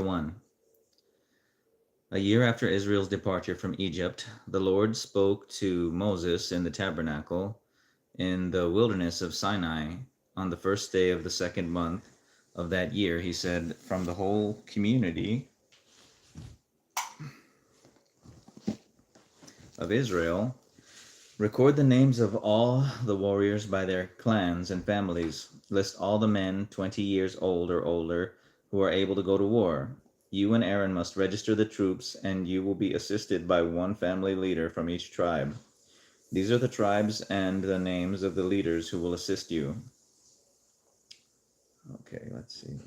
1. A year after Israel's departure from Egypt, the Lord spoke to Moses in the tabernacle in the wilderness of Sinai on the first day of the second month of that year. He said, "From the whole community of Israel, record the names of all the warriors by their clans and families. List all the men 20 years old or older who are able to go to war. You and Aaron must register the troops, and you will be assisted by one family leader from each tribe. These are the tribes and the names of the leaders who will assist you." Okay, let's see.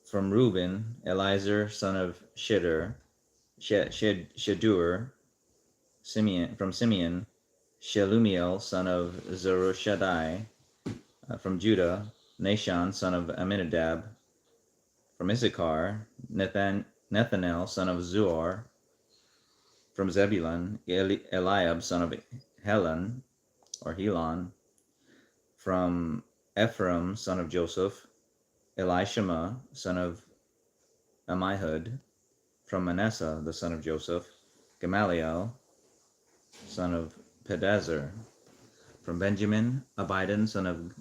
From Reuben, Eliezer, son of Shedur. From Simeon, Shelumiel, son of Zerushadai. From Judah, Nahshon, son of Amminadab. From Issachar, Nethanel, son of Zuar. From Zebulun, Eliab, son of Helon. From Ephraim, son of Joseph, Elishama, son of Ammihud. From Manasseh, the son of Joseph, Gamaliel, son of Pedazur. From Benjamin, Abidan, son of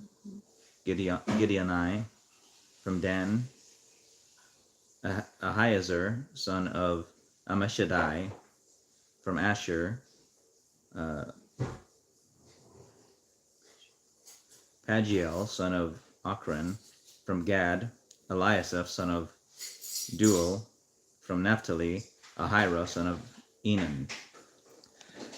Gideoni. From Dan, Ahiezer, son of Ammishaddai. From Asher, Pagiel, son of Ochran. From Gad, Eliasaph, son of Duel. From Naphtali, Ahira, son of Enan.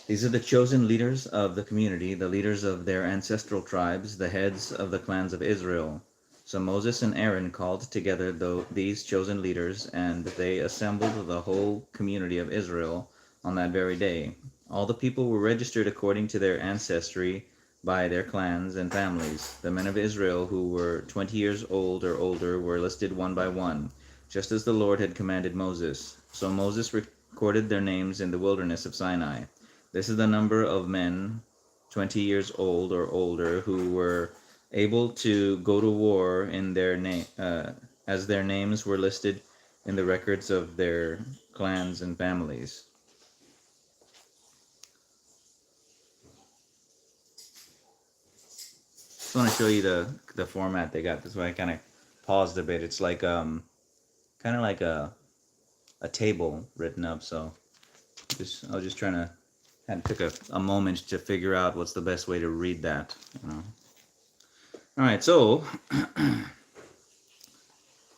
These are the chosen leaders of the community, the leaders of their ancestral tribes, the heads of the clans of Israel. So Moses and Aaron called together these chosen leaders, and they assembled the whole community of Israel on that very day. All the people were registered according to their ancestry by their clans and families. The men of Israel who were 20 years old or older were listed one by one, just as the Lord had commanded Moses. So Moses recorded their names in the wilderness of Sinai. This is the number of men 20 years old or older who were able to go to war in their name, as their names were listed in the records of their clans and families. Just want to show you the format they got. That's why I kind of paused a bit. It's like kind of like a table written up. So I was just trying to took a moment to figure out what's the best way to read that. All right, so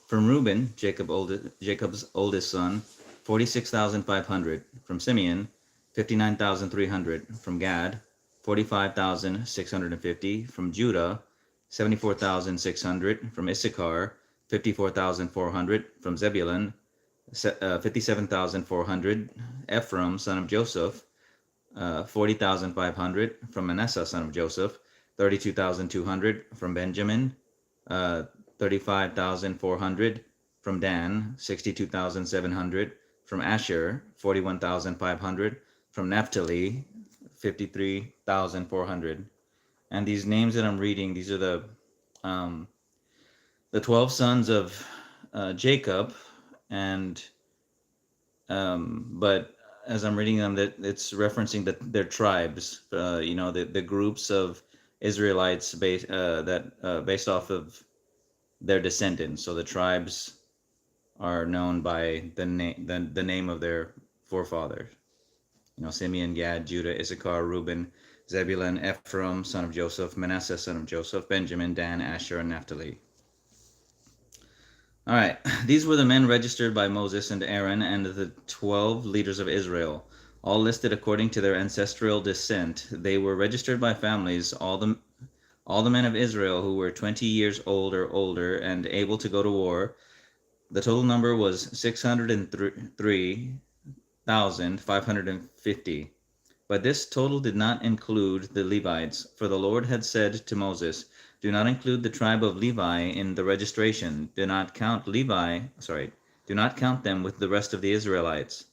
from Reuben, Jacob's oldest son, 46,500. From Simeon, 59,300. From Gad, 45,650. From Judah, 74,600. From Issachar, 54,400. From Zebulun, 57,400. Ephraim, son of Joseph, 40,500. From Manasseh, son of Joseph, 32,200. From Benjamin, 35,400. From Dan, 62,700. From Asher, 41,500. From Naphtali, 53,400. And these names that I'm reading, these are the 12 sons of Jacob, and but as I'm reading them, that it's referencing their tribes, the groups of Israelites based off of their descendants. So the tribes are known by the name of their forefathers. Simeon, Gad, Judah, Issachar, Reuben, Zebulun, Ephraim, son of Joseph, Manasseh, son of Joseph, Benjamin, Dan, Asher, and Naphtali. All right, these were the men registered by Moses and Aaron and the 12 leaders of Israel, all listed according to their ancestral descent. They were registered by families, all the men of Israel who were 20 years old or older and able to go to war. The total number was 603,550. But this total did not include the Levites, for the Lord had said to Moses, "Do not include the tribe of Levi in the registration. Do not count them with the rest of the Israelites.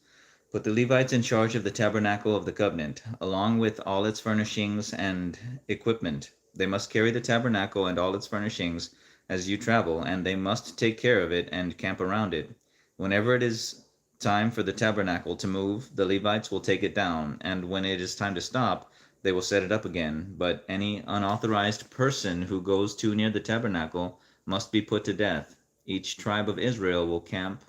Put the Levites in charge of the tabernacle of the covenant, along with all its furnishings and equipment, They must carry the tabernacle and all its furnishings as you travel, and they must take care of it and camp around it. Whenever it is time for the tabernacle to move, the Levites will take it down, and when it is time to stop, they will set it up again. But any unauthorized person who goes too near the tabernacle must be put to death. Each tribe of Israel will camp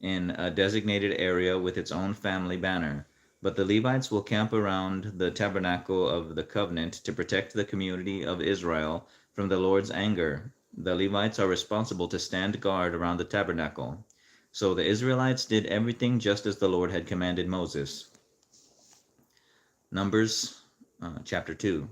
in a designated area with its own family banner. But the Levites will camp around the tabernacle of the covenant to protect the community of Israel from the Lord's anger. The Levites are responsible to stand guard around the tabernacle. So the Israelites did everything just as the Lord had commanded Moses. Numbers chapter 2.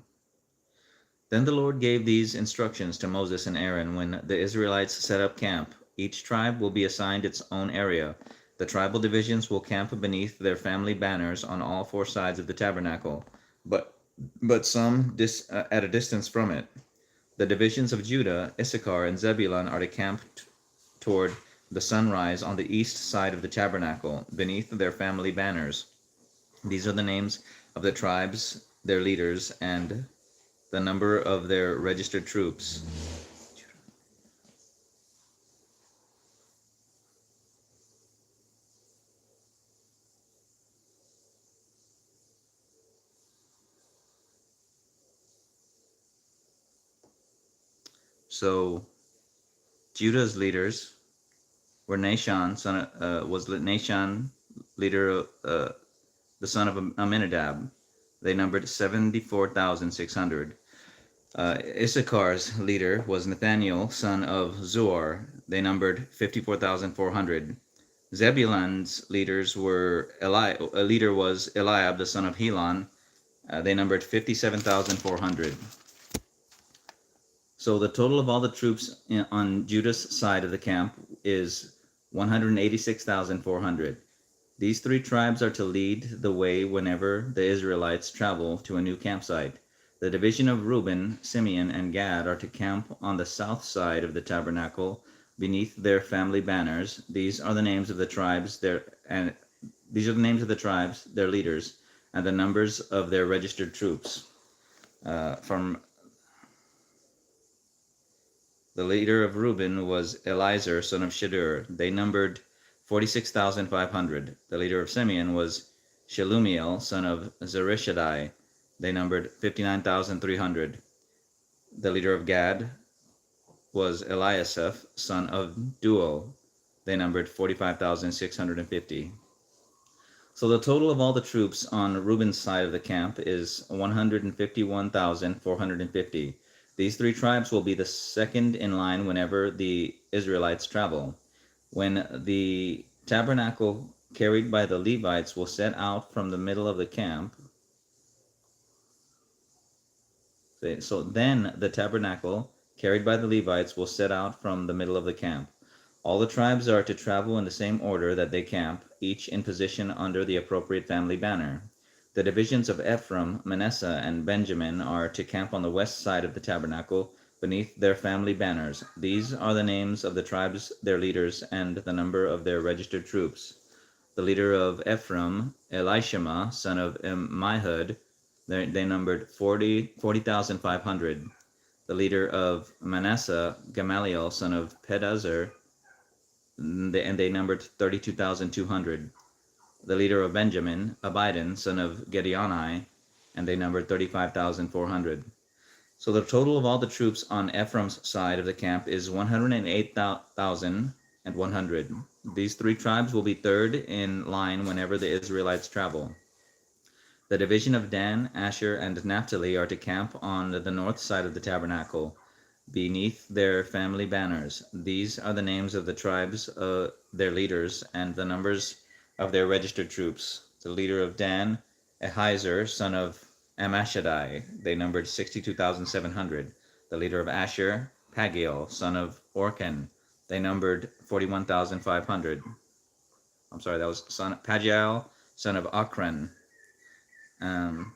Then the Lord gave these instructions to Moses and Aaron when the Israelites set up camp. Each tribe will be assigned its own area. The tribal divisions will camp beneath their family banners on all four sides of the tabernacle, but some at a distance from it. The divisions of Judah, Issachar, and Zebulun are to camp toward the sunrise on the east side of the tabernacle, beneath their family banners. These are the names of the tribes, their leaders, and the number of their registered troops. So Judah's leaders were Nahshon, Nahshon, leader, the son of Amminadab. They numbered 74,600. Issachar's leader was Nathaniel, son of Zuar. They numbered 54,400. Zebulun's leaders were leader was Eliab, the son of Helon. They numbered 57,400. So the total of all the troops on Judah's side of the camp is 186,400. These three tribes are to lead the way whenever the Israelites travel to a new campsite. The division of Reuben, Simeon, and Gad are to camp on the south side of the tabernacle beneath their family banners. These are the names of the tribes, their leaders, and the numbers of their registered troops. From the leader of Reuben was Eliezer, son of Shedeur. They numbered 46,500. The leader of Simeon was Shelumiel, son of Zurishaddai. They numbered 59,300. The leader of Gad was Eliasaph, son of Duel. They numbered 45,650. So the total of all the troops on Reuben's side of the camp is 151,450. These three tribes will be the second in line whenever the Israelites travel. When the tabernacle carried by the Levites will set out from the middle of the camp, so then the tabernacle carried by the Levites will set out from the middle of the camp. All the tribes are to travel in the same order that they camp, each in position under the appropriate family banner. The divisions of Ephraim, Manasseh, and Benjamin are to camp on the west side of the tabernacle beneath their family banners. These are the names of the tribes, their leaders, and the number of their registered troops. The leader of Ephraim, Elishama, son of Ammihud, they numbered 40,500. The leader of Manasseh, Gamaliel, son of Pedazur, and they numbered 32,200. The leader of Benjamin, Abidan, son of Gideoni, and they numbered 35,400. So the total of all the troops on Ephraim's side of the camp is 108,100. These three tribes will be third in line whenever the Israelites travel. The division of Dan, Asher, and Naphtali are to camp on the north side of the tabernacle, beneath their family banners. These are the names of the tribes, their leaders, and the numbers of their registered troops. The leader of Dan, Ahiezer, son of Ammishaddai. They numbered 62,700. The leader of Asher, Pagiel, son of Orchan. They numbered 41,500. I'm sorry, that was Pagiel, son of Ochran. The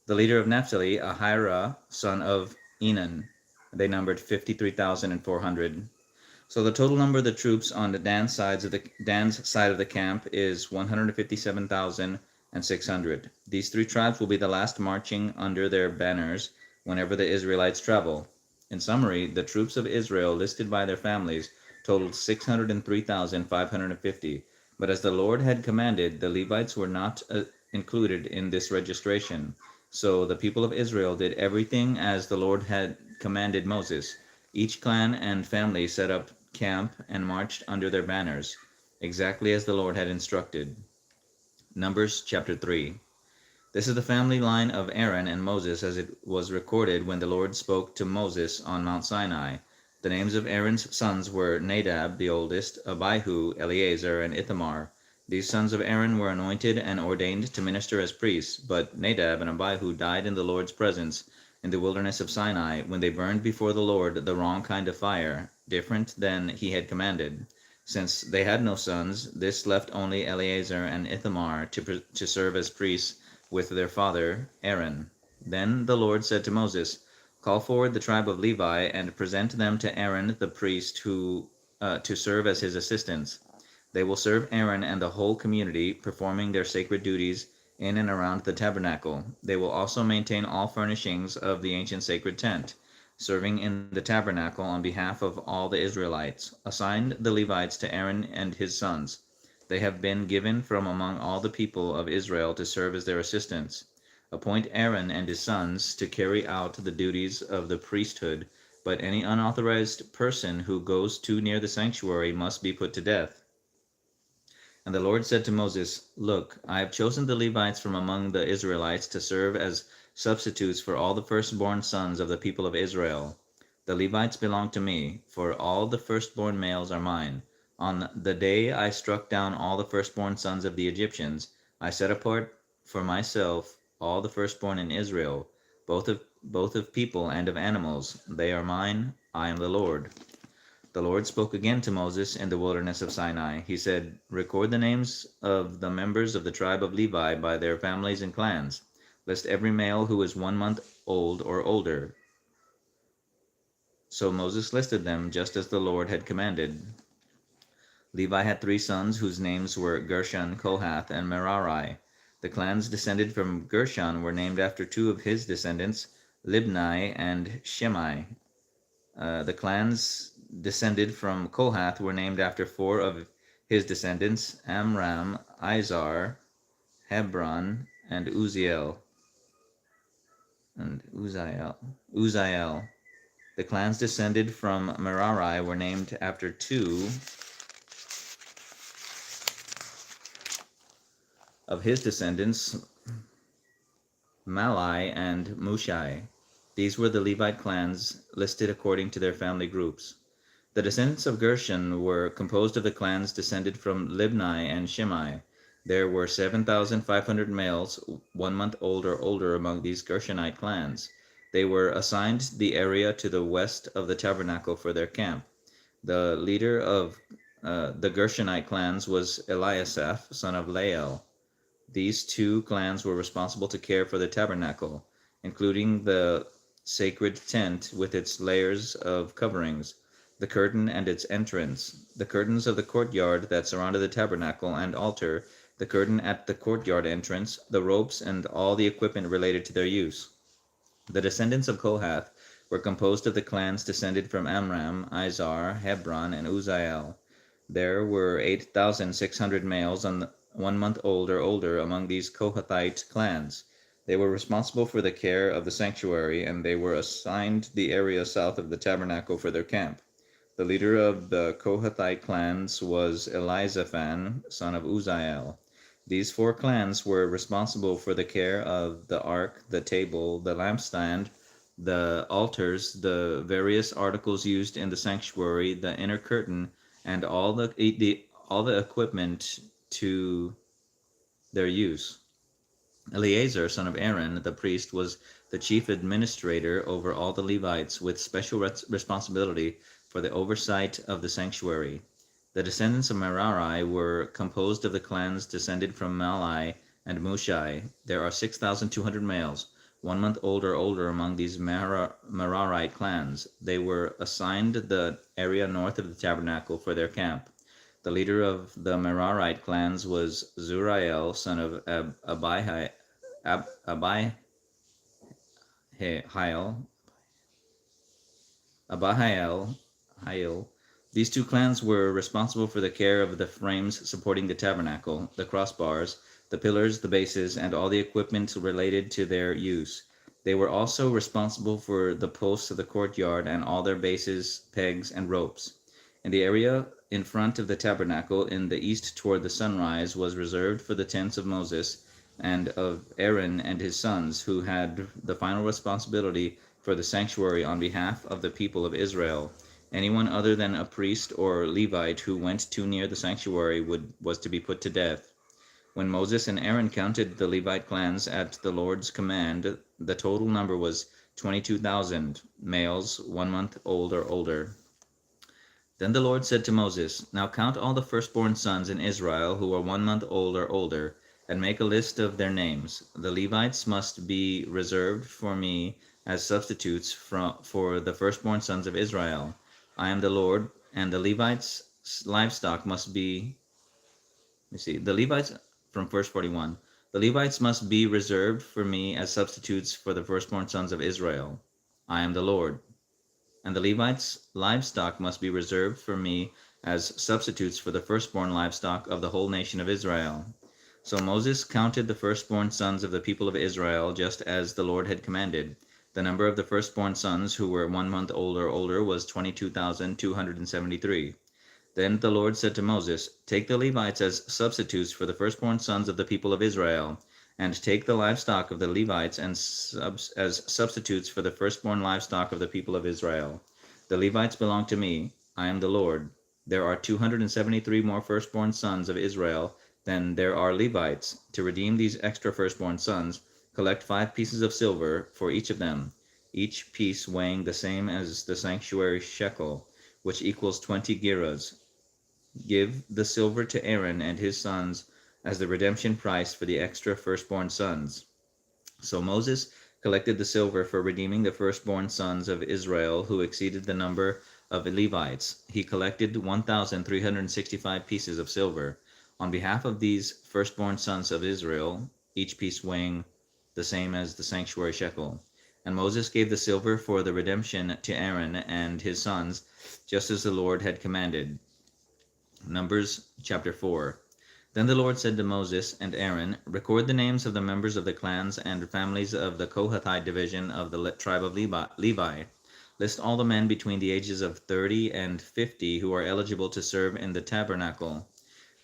leader of Naphtali, Ahira, son of Enan. They numbered 53,400. So the total number of the troops on the Dan's side of the camp is 157,600. These three tribes will be the last marching under their banners whenever the Israelites travel. In summary, the troops of Israel listed by their families totaled 603,550, but as the Lord had commanded, the Levites were not included in this registration. So the people of Israel did everything as the Lord had commanded Moses. Each clan and family set up camp and marched under their banners, exactly as the Lord had instructed. Numbers chapter 3. This is the family line of Aaron and Moses as it was recorded when the Lord spoke to Moses on Mount Sinai. The names of Aaron's sons were Nadab, the oldest, Abihu, Eleazar, and Ithamar. These sons of Aaron were anointed and ordained to minister as priests, but Nadab and Abihu died in the Lord's presence in the wilderness of Sinai when they burned before the Lord the wrong kind of fire, different than he had commanded. Since they had no sons, this left only Eleazar and Ithamar to serve as priests with their father Aaron. Then the Lord said to Moses, "Call forward the tribe of Levi and present them to Aaron the priest to serve as his assistants. They will serve Aaron and the whole community, performing their sacred duties in and around the tabernacle. They will also maintain all furnishings of the ancient sacred tent, serving in the tabernacle on behalf of all the Israelites. Assign the Levites to Aaron and his sons. They have been given from among all the people of Israel to serve as their assistants. Appoint Aaron and his sons to carry out the duties of the priesthood, but any unauthorized person who goes too near the sanctuary must be put to death." And the Lord said to Moses, "Look, I have chosen the Levites from among the Israelites to serve as substitutes for all the firstborn sons of the people of Israel. The Levites belong to me, for all the firstborn males are mine. On the day I struck down all the firstborn sons of the Egyptians, I set apart for myself all the firstborn in Israel, both of people and of animals. They are mine. I am the Lord." The Lord spoke again to Moses in the wilderness of Sinai. He said, "Record the names of the members of the tribe of Levi by their families and clans. List every male who is 1 month old or older." So Moses listed them just as the Lord had commanded. Levi had 3 sons whose names were Gershon, Kohath, and Merari. The clans descended from Gershon were named after 2 of his descendants, Libni and Shimei. The clans descended from Kohath were named after 4 of his descendants, Amram, Izhar, Hebron, and Uzziel. Uzziel. The clans descended from Merari were named after 2 of his descendants, Malai and Mushai. These were the Levite clans listed according to their family groups. The descendants of Gershon were composed of the clans descended from Libni and Shimei. There were 7,500 males 1 month old or older among these Gershonite clans. They were assigned the area to the west of the tabernacle for their camp. The leader of the Gershonite clans was Eliasaph, son of Lael. These 2 clans were responsible to care for the tabernacle, including the sacred tent with its layers of coverings, the curtain and its entrance, the curtains of the courtyard that surrounded the tabernacle and altar, the curtain at the courtyard entrance, the ropes, and all the equipment related to their use. The descendants of Kohath were composed of the clans descended from Amram, Izhar, Hebron, and Uzziel. There were 8,600 males 1 month old or older among these Kohathite clans. They were responsible for the care of the sanctuary, and they were assigned the area south of the tabernacle for their camp. The leader of the Kohathite clans was Elizaphan, son of Uzziel. These 4 clans were responsible for the care of the ark, the table, the lampstand, the altars, the various articles used in the sanctuary, the inner curtain, and all the equipment to their use. Eleazar, son of Aaron, the priest, was the chief administrator over all the Levites, with special responsibility for the oversight of the sanctuary. The descendants of Merari were composed of the clans descended from Malai and Mushai. There are 6,200 males, 1 month old or older among these Merarite clans. They were assigned the area north of the tabernacle for their camp. The leader of the Merarite clans was Zuriel, son of Hiel, Abihail, Hiel. These two clans were responsible for the care of the frames supporting the tabernacle, the crossbars, the pillars, the bases, and all the equipment related to their use. They were also responsible for the posts of the courtyard and all their bases, pegs, and ropes. And the area in front of the tabernacle in the east toward the sunrise was reserved for the tents of Moses and of Aaron and his sons, who had the final responsibility for the sanctuary on behalf of the people of Israel. Anyone other than a priest or Levite who went too near the sanctuary was to be put to death. When Moses and Aaron counted the Levite clans at the Lord's command, the total number was 22,000, males 1 month old or older. Then the Lord said to Moses, Now count all the firstborn sons in Israel who are 1 month old or older, and make a list of their names. The Levites must be reserved for me as substitutes for the firstborn sons of Israel. I am the Lord, and the Levites' livestock must be. The Levites, from verse 41. The Levites must be reserved for me as substitutes for the firstborn sons of Israel. I am the Lord. And the Levites' livestock must be reserved for me as substitutes for the firstborn livestock of the whole nation of Israel. So Moses counted the firstborn sons of the people of Israel just as the Lord had commanded. The number of the firstborn sons who were 1 month old or older was 22,273. Then the Lord said to Moses, Take the Levites as substitutes for the firstborn sons of the people of Israel, and take the livestock of the Levites as substitutes for the firstborn livestock of the people of Israel. The Levites belong to me. I am the Lord. There are 273 more firstborn sons of Israel than there are Levites. To redeem these extra firstborn sons, collect 5 pieces of silver for each of them, each piece weighing the same as the sanctuary shekel, which equals 20 gerahs. Give the silver to Aaron and his sons as the redemption price for the extra firstborn sons. So Moses collected the silver for redeeming the firstborn sons of Israel who exceeded the number of Levites. He collected 1,365 pieces of silver on behalf of these firstborn sons of Israel, each piece weighing the same as the sanctuary shekel. And Moses gave the silver for the redemption to Aaron and his sons, just as the Lord had commanded. Numbers chapter 4. Then the Lord said to Moses and Aaron, Record the names of the members of the clans and families of the Kohathite division of the tribe of Levi. List all the men between the ages of 30 and 50 who are eligible to serve in the tabernacle.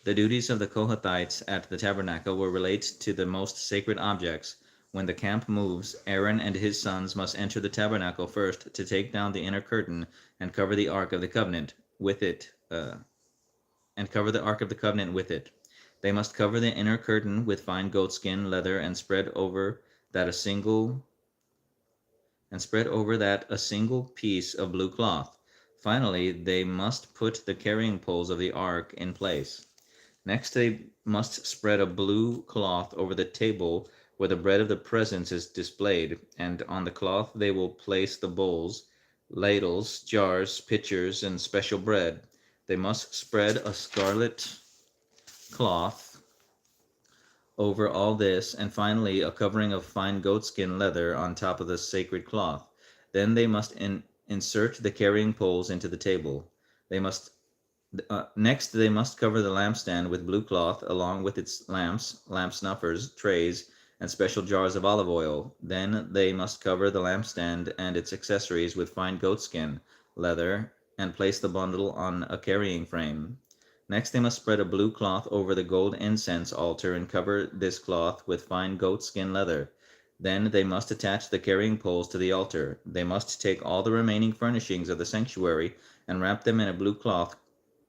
The duties of the Kohathites at the tabernacle will relate to the most sacred objects. When the camp moves, Aaron and his sons must enter the tabernacle first to take down the inner curtain and cover the Ark of the Covenant with it. They must cover the inner curtain with fine goatskin leather and spread over that a single piece of blue cloth. Finally, they must put the carrying poles of the ark in place. Next, they must spread a blue cloth over the table where the bread of the presence is displayed, and on the cloth they will place the bowls, ladles, jars, pitchers, and special bread. They must spread a scarlet cloth over all this, and finally a covering of fine goatskin leather on top of the sacred cloth. Then they must insert the carrying poles into the table. Next, they must cover the lampstand with blue cloth, along with its lamps, lamp snuffers, trays, and special jars of olive oil. Then they must cover the lampstand and its accessories with fine goatskin leather, and place the bundle on a carrying frame. Next, they must spread a blue cloth over the gold incense altar and cover this cloth with fine goatskin leather. Then they must attach the carrying poles to the altar. They must take all the remaining furnishings of the sanctuary and wrap them in a blue cloth,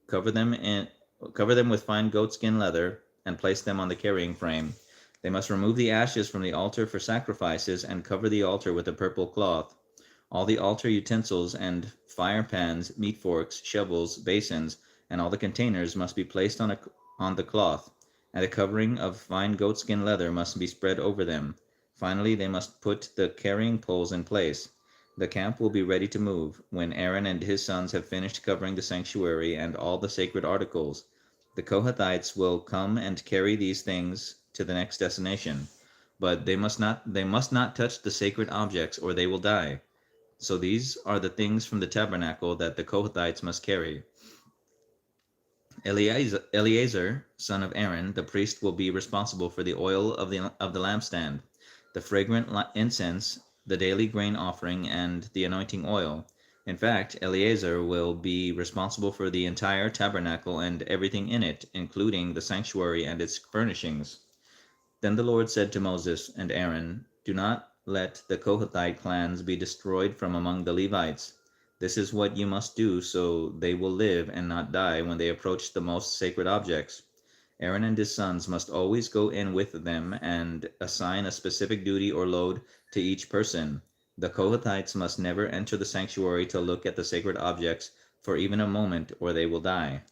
cover them with fine goatskin leather, and place them on the carrying frame. They must remove the ashes from the altar for sacrifices and cover the altar with a purple cloth. All the altar utensils and fire pans, meat forks, shovels, basins, and all the containers must be placed on the cloth, and a covering of fine goatskin leather must be spread over them. Finally, they must put the carrying poles in place. The camp will be ready to move when Aaron and his sons have finished covering the sanctuary and all the sacred articles. The Kohathites will come and carry these things to the next destination. but they must not touch the sacred objects, or they will die. So these are the things from the tabernacle that the Kohathites must carry. Eleazar, son of Aaron, the priest, will be responsible for the oil of the lampstand, the fragrant incense, the daily grain offering, and the anointing oil. In fact, Eleazar will be responsible for the entire tabernacle and everything in it, including the sanctuary and its furnishings. Then the Lord said to Moses and Aaron, "Do not let the Kohathite clans be destroyed from among the Levites. This is what you must do, so they will live and not die when they approach the most sacred objects. Aaron and his sons must always go in with them and assign a specific duty or load to each person. The Kohathites must never enter the sanctuary to look at the sacred objects for even a moment, or they will die."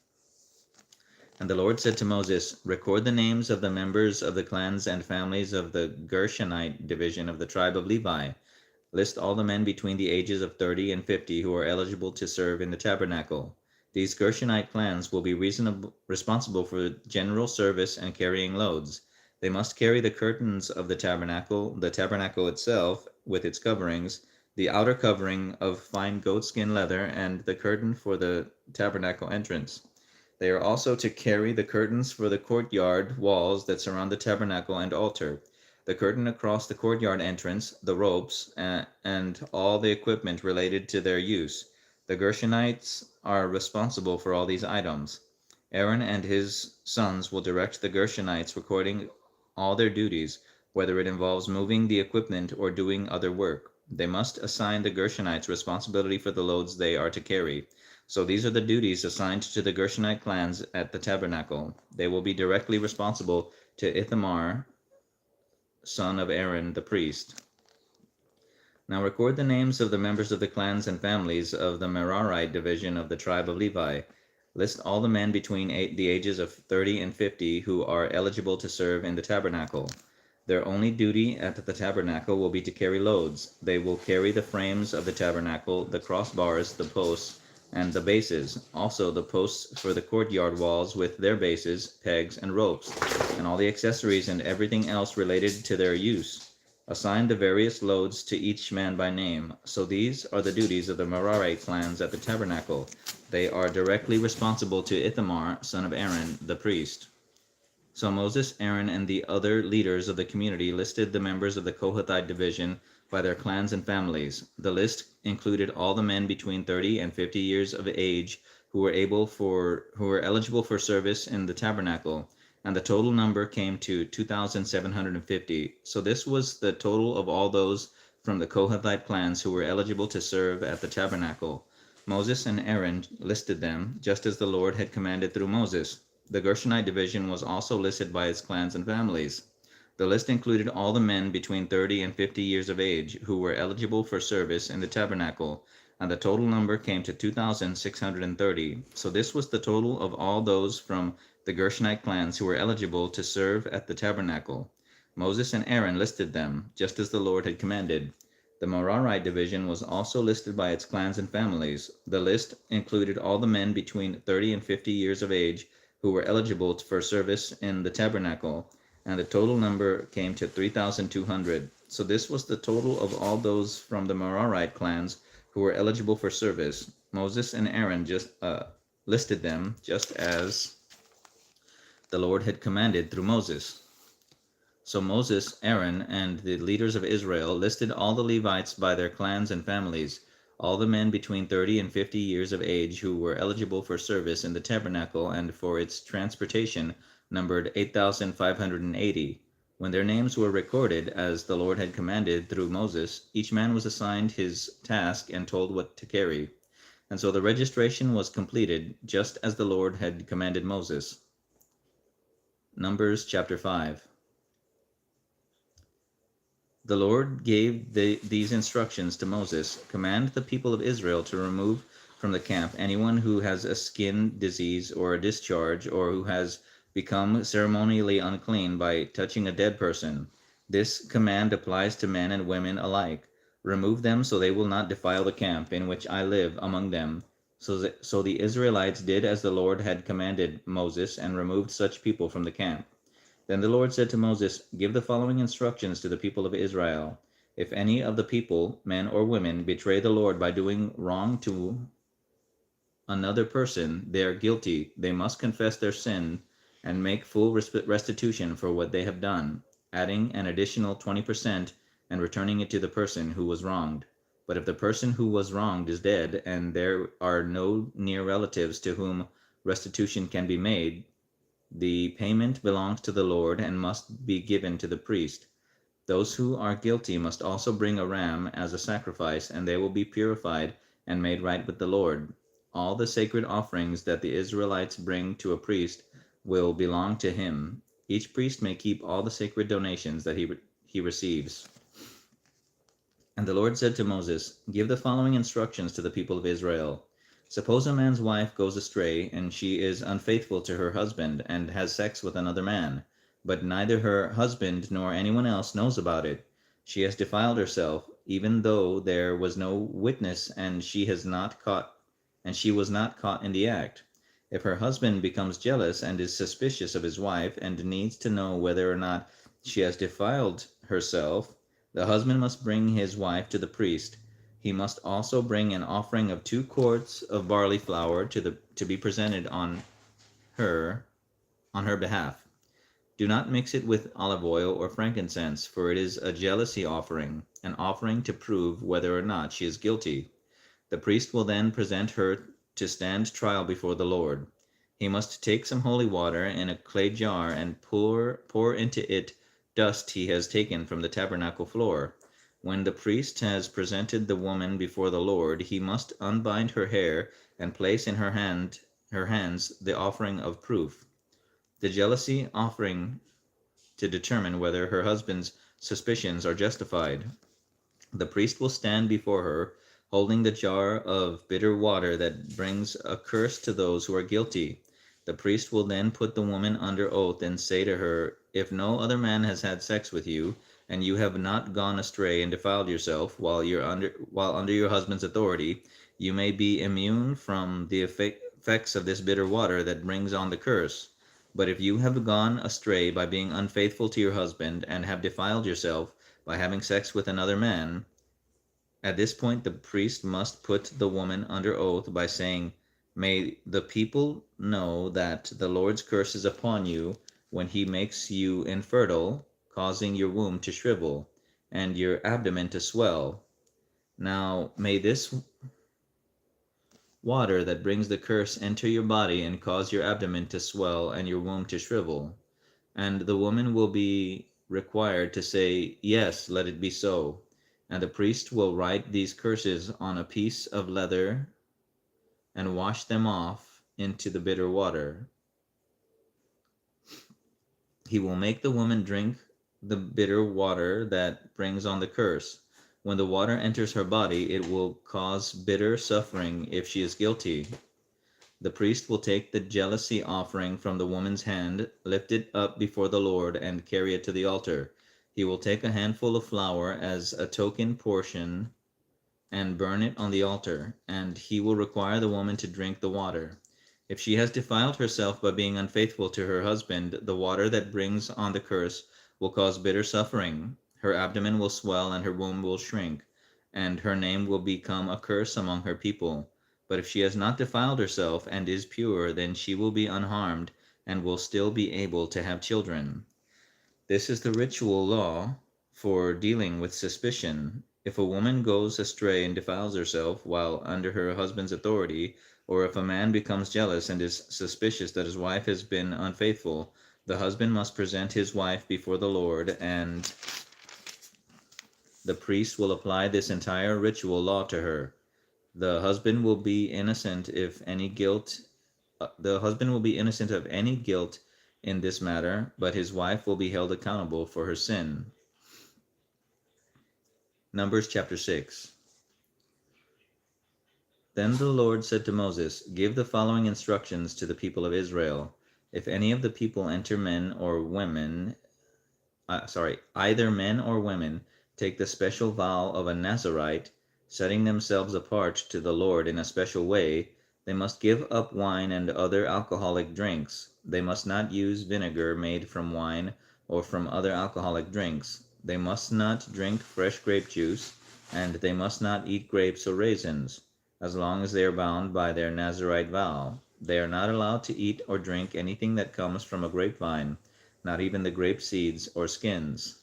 And the Lord said to Moses, "Record the names of the members of the clans and families of the Gershonite division of the tribe of Levi. List all the men between the ages of 30 and 50 who are eligible to serve in the tabernacle. These Gershonite clans will be responsible for general service and carrying loads. They must carry the curtains of the tabernacle itself with its coverings, the outer covering of fine goatskin leather, and the curtain for the tabernacle entrance. They are also to carry the curtains for the courtyard walls that surround the tabernacle and altar, the curtain across the courtyard entrance, the ropes, and all the equipment related to their use. The Gershonites are responsible for all these items. Aaron and his sons will direct the Gershonites recording all their duties, whether it involves moving the equipment or doing other work. They must assign the Gershonites responsibility for the loads they are to carry. So these are the duties assigned to the Gershonite clans at the tabernacle. They will be directly responsible to Ithamar, son of Aaron the priest. Now record the names of the members of the clans and families of the Merarite division of the tribe of Levi. List all the men between the ages of 30 and 50 who are eligible to serve in the tabernacle. Their only duty at the tabernacle will be to carry loads. They will carry the frames of the tabernacle, the crossbars, the posts, and the bases, also the posts for the courtyard walls with their bases, pegs, and ropes, and all the accessories and everything else related to their use. Assign the various loads to each man by name. So these are the duties of the Merarite clans at the tabernacle. They are directly responsible to Ithamar, son of Aaron, the priest. So Moses, Aaron, and the other leaders of the community listed the members of the Kohathite division by their clans and families. The list included all the men between 30 and 50 years of age who were eligible for service in the tabernacle, and the total number came to 2,750. So this was the total of all those from the Kohathite clans who were eligible to serve at the tabernacle. Moses and Aaron listed them, just as the Lord had commanded through Moses. The Gershonite division was also listed by its clans and families. The list included all the men between 30 and 50 years of age who were eligible for service in the tabernacle, and the total number came to 2,630. So this was the total of all those from the Gershonite clans who were eligible to serve at the tabernacle. Moses and Aaron listed them, just as the Lord had commanded. The Merarite division was also listed by its clans and families. The list included all the men between 30 and 50 years of age who were eligible for service in the tabernacle, and the total number came to 3,200. So this was the total of all those from the Merarite clans who were eligible for service. Moses and Aaron just listed them, just as the Lord had commanded through Moses. So Moses, Aaron, and the leaders of Israel listed all the Levites by their clans and families, all the men between 30 and 50 years of age who were eligible for service in the tabernacle and for its transportation, numbered 8,580. When their names were recorded, as the Lord had commanded through Moses, each man was assigned his task and told what to carry. And so the registration was completed, just as the Lord had commanded Moses. Numbers chapter 5. The Lord gave these instructions to Moses: "Command the people of Israel to remove from the camp anyone who has a skin disease or a discharge, or who has become ceremonially unclean by touching a dead person. This command applies to men and women alike. Remove them so they will not defile the camp in which I live among them." So the Israelites did as the Lord had commanded Moses and removed such people from the camp. Then the Lord said to Moses, Give the following instructions to the people of Israel. If any of the people, men or women, betray the Lord by doing wrong to another person, they are guilty. They must confess their sin and make full restitution for what they have done, adding an additional 20% and returning it to the person who was wronged. But if the person who was wronged is dead and there are no near relatives to whom restitution can be made, the payment belongs to the Lord and must be given to the priest. Those who are guilty must also bring a ram as a sacrifice, and they will be purified and made right with the Lord. All the sacred offerings that the Israelites bring to a priest will belong to him. Each priest may keep all the sacred donations that he receives. And the Lord said to Moses, Give the following instructions to the people of Israel. Suppose a man's wife goes astray, and she is unfaithful to her husband and has sex with another man, but neither her husband nor anyone else knows about it. She has defiled herself, even though there was no witness, and she was not caught in the act. If her husband becomes jealous and is suspicious of his wife and needs to know whether or not she has defiled herself, the husband must bring his wife to the priest. He must also bring an offering of 2 quarts of barley flour to be presented on her behalf. Do not mix it with olive oil or frankincense, for it is a jealousy offering, an offering to prove whether or not she is guilty. The priest will then present her to stand trial before the Lord. He must take some holy water in a clay jar and pour into it dust he has taken from the tabernacle floor. When the priest has presented the woman before the Lord, he must unbind her hair and place in her hands the offering of proof, the jealousy offering, to determine whether her husband's suspicions are justified. The priest will stand before her, holding the jar of bitter water that brings a curse to those who are guilty. The priest will then put the woman under oath and say to her, If no other man has had sex with you, and you have not gone astray and defiled yourself while under your husband's authority, you may be immune from the effects of this bitter water that brings on the curse. But if you have gone astray by being unfaithful to your husband and have defiled yourself by having sex with another man, at this point the priest must put the woman under oath by saying, May the people know that the Lord's curse is upon you when he makes you infertile, causing your womb to shrivel and your abdomen to swell. Now may this water that brings the curse enter your body and cause your abdomen to swell and your womb to shrivel. And the woman will be required to say, Yes, let it be so. And the priest will write these curses on a piece of leather and wash them off into the bitter water. He will make the woman drink the bitter water that brings on the curse. When the water enters her body, it will cause bitter suffering if she is guilty. The priest will take the jealousy offering from the woman's hand, lift it up before the Lord, and carry it to the altar. He will take a handful of flour as a token portion and burn it on the altar, and he will require the woman to drink the water. If she has defiled herself by being unfaithful to her husband, the water that brings on the curse will cause bitter suffering. Her abdomen will swell and her womb will shrink, and her name will become a curse among her people. But if she has not defiled herself and is pure, then she will be unharmed and will still be able to have children. This is the ritual law for dealing with suspicion. If a woman goes astray and defiles herself while under her husband's authority, or if a man becomes jealous and is suspicious that his wife has been unfaithful, the husband must present his wife before the Lord, and the priest will apply this entire ritual law to her. The husband will be innocent of any guilt in this matter, but his wife will be held accountable for her sin. Numbers chapter 6. Then the Lord said to Moses, Give the following instructions to the people of Israel. If any of the people either men or women, take the special vow of a Nazirite, setting themselves apart to the Lord in a special way, They must give up wine and other alcoholic drinks. They must not use vinegar made from wine or from other alcoholic drinks. They must not drink fresh grape juice, and they must not eat grapes or raisins, as long as they are bound by their Nazirite vow. They are not allowed to eat or drink anything that comes from a grapevine, not even the grape seeds or skins.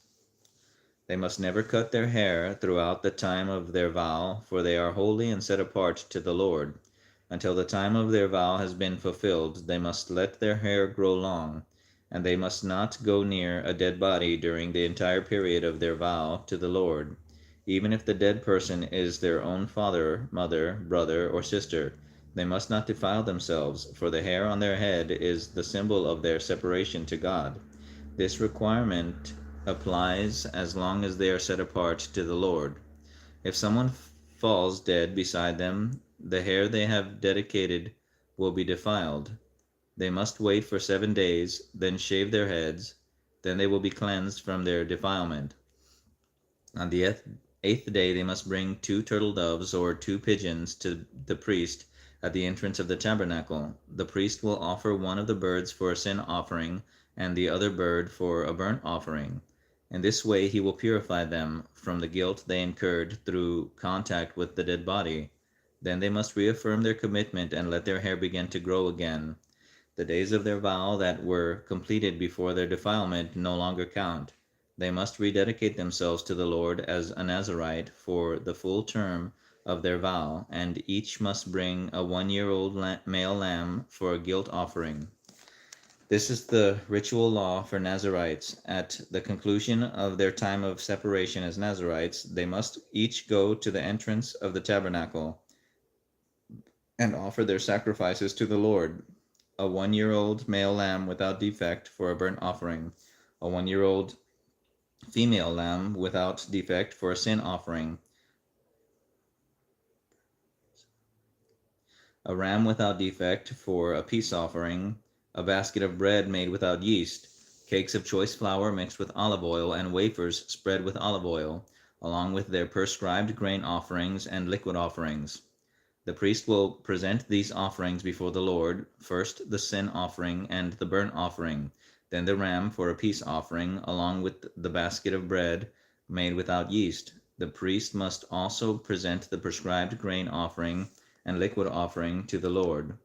They must never cut their hair throughout the time of their vow, for they are holy and set apart to the Lord. Until the time of their vow has been fulfilled, they must let their hair grow long, and they must not go near a dead body during the entire period of their vow to the Lord, even if the dead person is their own father, mother, brother, or sister. They must not defile themselves, for the hair on their head is the symbol of their separation to God. This requirement applies as long as they are set apart to the Lord. If someone falls dead beside them, the hair they have dedicated will be defiled. They must wait for 7 days, then shave their heads. Then they will be cleansed from their defilement. On the eighth day they must bring 2 turtle doves or 2 pigeons to the priest at the entrance of the tabernacle. The priest will offer one of the birds for a sin offering and the other bird for a burnt offering. In this way he will purify them from the guilt they incurred through contact with the dead body. Then they must reaffirm their commitment and let their hair begin to grow again. The days of their vow that were completed before their defilement no longer count. They must rededicate themselves to the Lord as a Nazirite for the full term of their vow, and each must bring a 1-year-old male lamb for a guilt offering. This is the ritual law for Nazirites. At the conclusion of their time of separation as Nazirites, they must each go to the entrance of the tabernacle and offer their sacrifices to the Lord: a 1-year-old male lamb without defect for a burnt offering, a 1-year-old female lamb without defect for a sin offering, a ram without defect for a peace offering, a basket of bread made without yeast, cakes of choice flour mixed with olive oil, and wafers spread with olive oil, along with their prescribed grain offerings and liquid offerings. The priest will present these offerings before the Lord, first the sin offering and the burnt offering, then the ram for a peace offering, along with the basket of bread made without yeast. The priest must also present the prescribed grain offering and liquid offering to the Lord.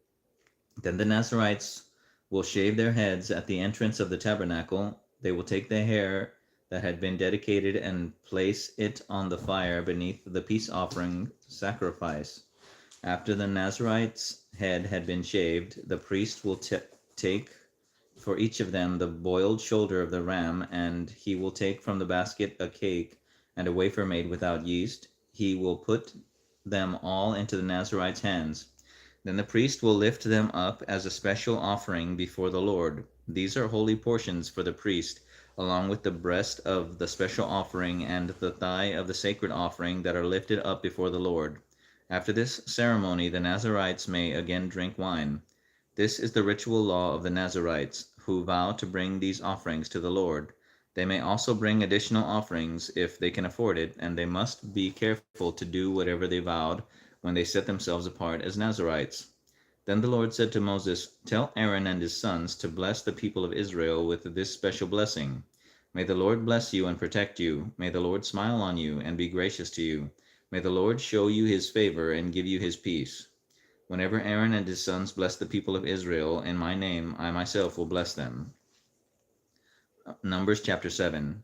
Then the Nazirites will shave their heads at the entrance of the tabernacle. They will take the hair that had been dedicated and place it on the fire beneath the peace offering sacrifice. After the Nazirite's head had been shaved, the priest will take for each of them the boiled shoulder of the ram, and he will take from the basket a cake and a wafer made without yeast. He will put them all into the Nazirite's hands. Then the priest will lift them up as a special offering before the Lord. These are holy portions for the priest, along with the breast of the special offering and the thigh of the sacred offering that are lifted up before the Lord. After this ceremony, the Nazirites may again drink wine. This is the ritual law of the Nazirites, who vow to bring these offerings to the Lord. They may also bring additional offerings if they can afford it, and they must be careful to do whatever they vowed when they set themselves apart as Nazirites. Then the Lord said to Moses, "Tell Aaron and his sons to bless the people of Israel with this special blessing. May the Lord bless you and protect you. May the Lord smile on you and be gracious to you. May the Lord show you his favor and give you his peace. Whenever Aaron and his sons bless the people of Israel in my name, I myself will bless them." Numbers chapter 7.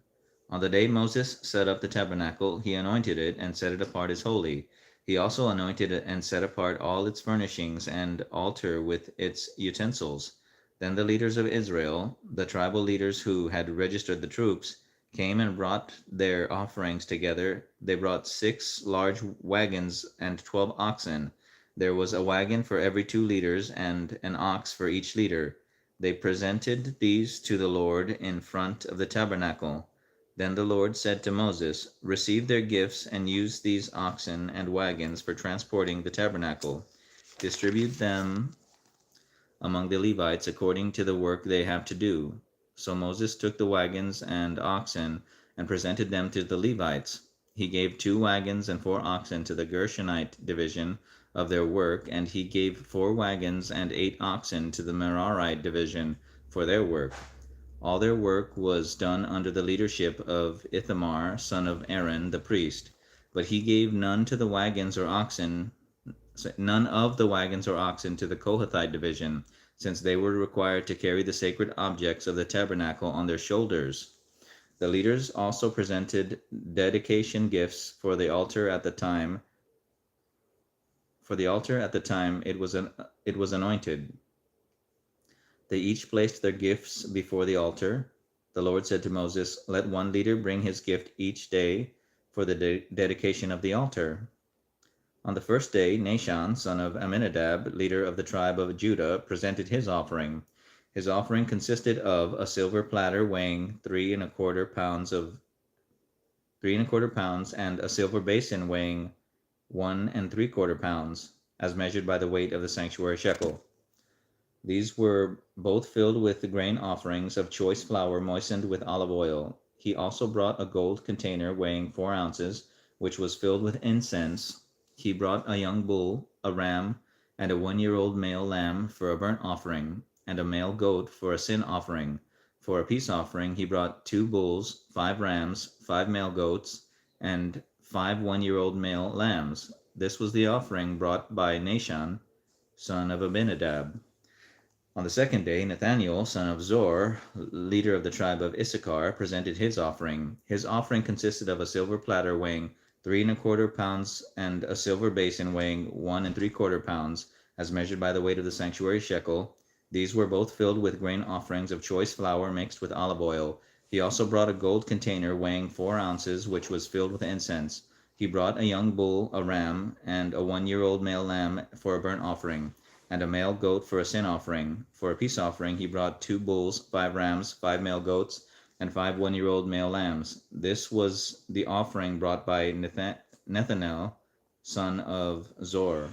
On the day Moses set up the tabernacle, he anointed it and set it apart as holy. He also anointed it and set apart all its furnishings and altar with its utensils. Then the leaders of Israel, the tribal leaders who had registered the troops, came and brought their offerings together. They brought 6 large wagons and 12 oxen. There was a wagon for every 2 leaders and an ox for each leader. They presented these to the Lord in front of the tabernacle. Then the Lord said to Moses, "Receive their gifts and use these oxen and wagons for transporting the tabernacle. Distribute them among the Levites according to the work they have to do." So Moses took the wagons and oxen and presented them to the Levites. He gave 2 wagons and 4 oxen to the Gershonite division of their work, and he gave 4 wagons and 8 oxen to the Merarite division for their work. All their work was done under the leadership of Ithamar, son of Aaron, the priest. But he gave none of the wagons or oxen to the Kohathite division, since they were required to carry the sacred objects of the tabernacle on their shoulders. The leaders also presented dedication gifts for the altar at the time. It was anointed. They each placed their gifts before the altar. The Lord said to Moses, "Let one leader bring his gift each day for the dedication of the altar." On the first day, Nahshon, son of Amminadab, leader of the tribe of Judah, presented his offering. His offering consisted of a silver platter weighing 3¼ pounds and a silver basin weighing 1¾ pounds, as measured by the weight of the sanctuary shekel. These were both filled with grain offerings of choice flour moistened with olive oil. He also brought a gold container weighing 4 ounces, which was filled with incense. He brought a young bull, a ram, and a 1-year-old male lamb for a burnt offering, and a male goat for a sin offering. For a peace offering, he brought 2 bulls, 5 rams, 5 male goats, and 5 1-year-old male lambs. This was the offering brought by Nahshon, son of Abinadab. On the second day, Nathaniel, son of Zor, leader of the tribe of Issachar, presented his offering. His offering consisted of a silver platter weighing 3¼ pounds and a silver basin weighing 1¾ pounds, as measured by the weight of the sanctuary shekel. These were both filled with grain offerings of choice flour mixed with olive oil. He also brought a gold container weighing 4 ounces, which was filled with incense. He brought a young bull, a ram, and a 1-year-old male lamb for a burnt offering, and a male goat for a sin offering. For a peace offering, he brought 2 bulls, 5 rams, 5 male goats, and 5 1-year-old male lambs. This was the offering brought by Nethanel, son of Zor.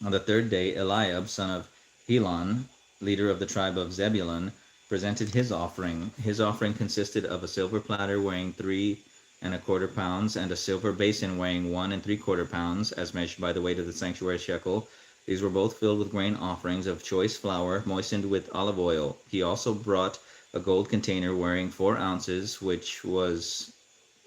On the third day, Eliab, son of Helon, leader of the tribe of Zebulun, presented his offering. His offering consisted of a silver platter weighing 3¼ pounds and a silver basin weighing 1¾ pounds, as measured by the weight of the sanctuary shekel. These were both filled with grain offerings of choice flour moistened with olive oil. He also brought a gold container weighing 4 ounces, which was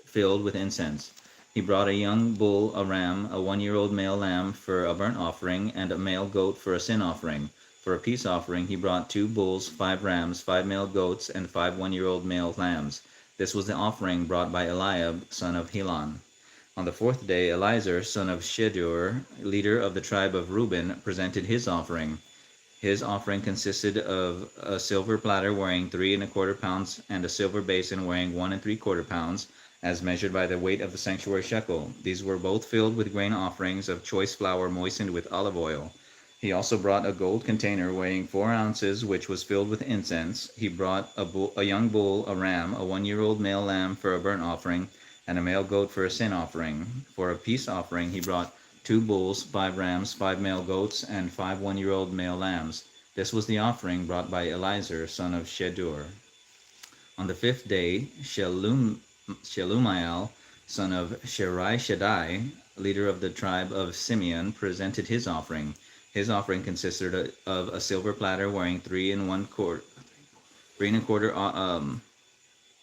filled with incense. He brought a young bull, a ram, a 1-year-old male lamb for a burnt offering, and a male goat for a sin offering. For a peace offering, he brought 2 bulls, 5 rams, 5 male goats, and 5 1-year-old male lambs. This was the offering brought by Eliab, son of Helon. On the fourth day, Elizur, son of Shedeur, leader of the tribe of Reuben, presented his offering. His offering consisted of a silver platter weighing 3¼ pounds and a silver basin weighing 1¾ pounds, as measured by the weight of the sanctuary shekel. These were both filled with grain offerings of choice flour moistened with olive oil. He also brought a gold container weighing 4 ounces, which was filled with incense. He brought a young bull, a ram, a 1-year-old male lamb for a burnt offering, and a male goat for a sin offering. For a peace offering, he brought 2 bulls, 5 rams, 5 male goats, and 5 1-year-old male lambs. This was the offering brought by Elizur, son of Shedeur. On the fifth day, Shelumiel, son of Shaddai, leader of the tribe of Simeon, presented his offering. His offering consisted of a silver platter weighing 3¼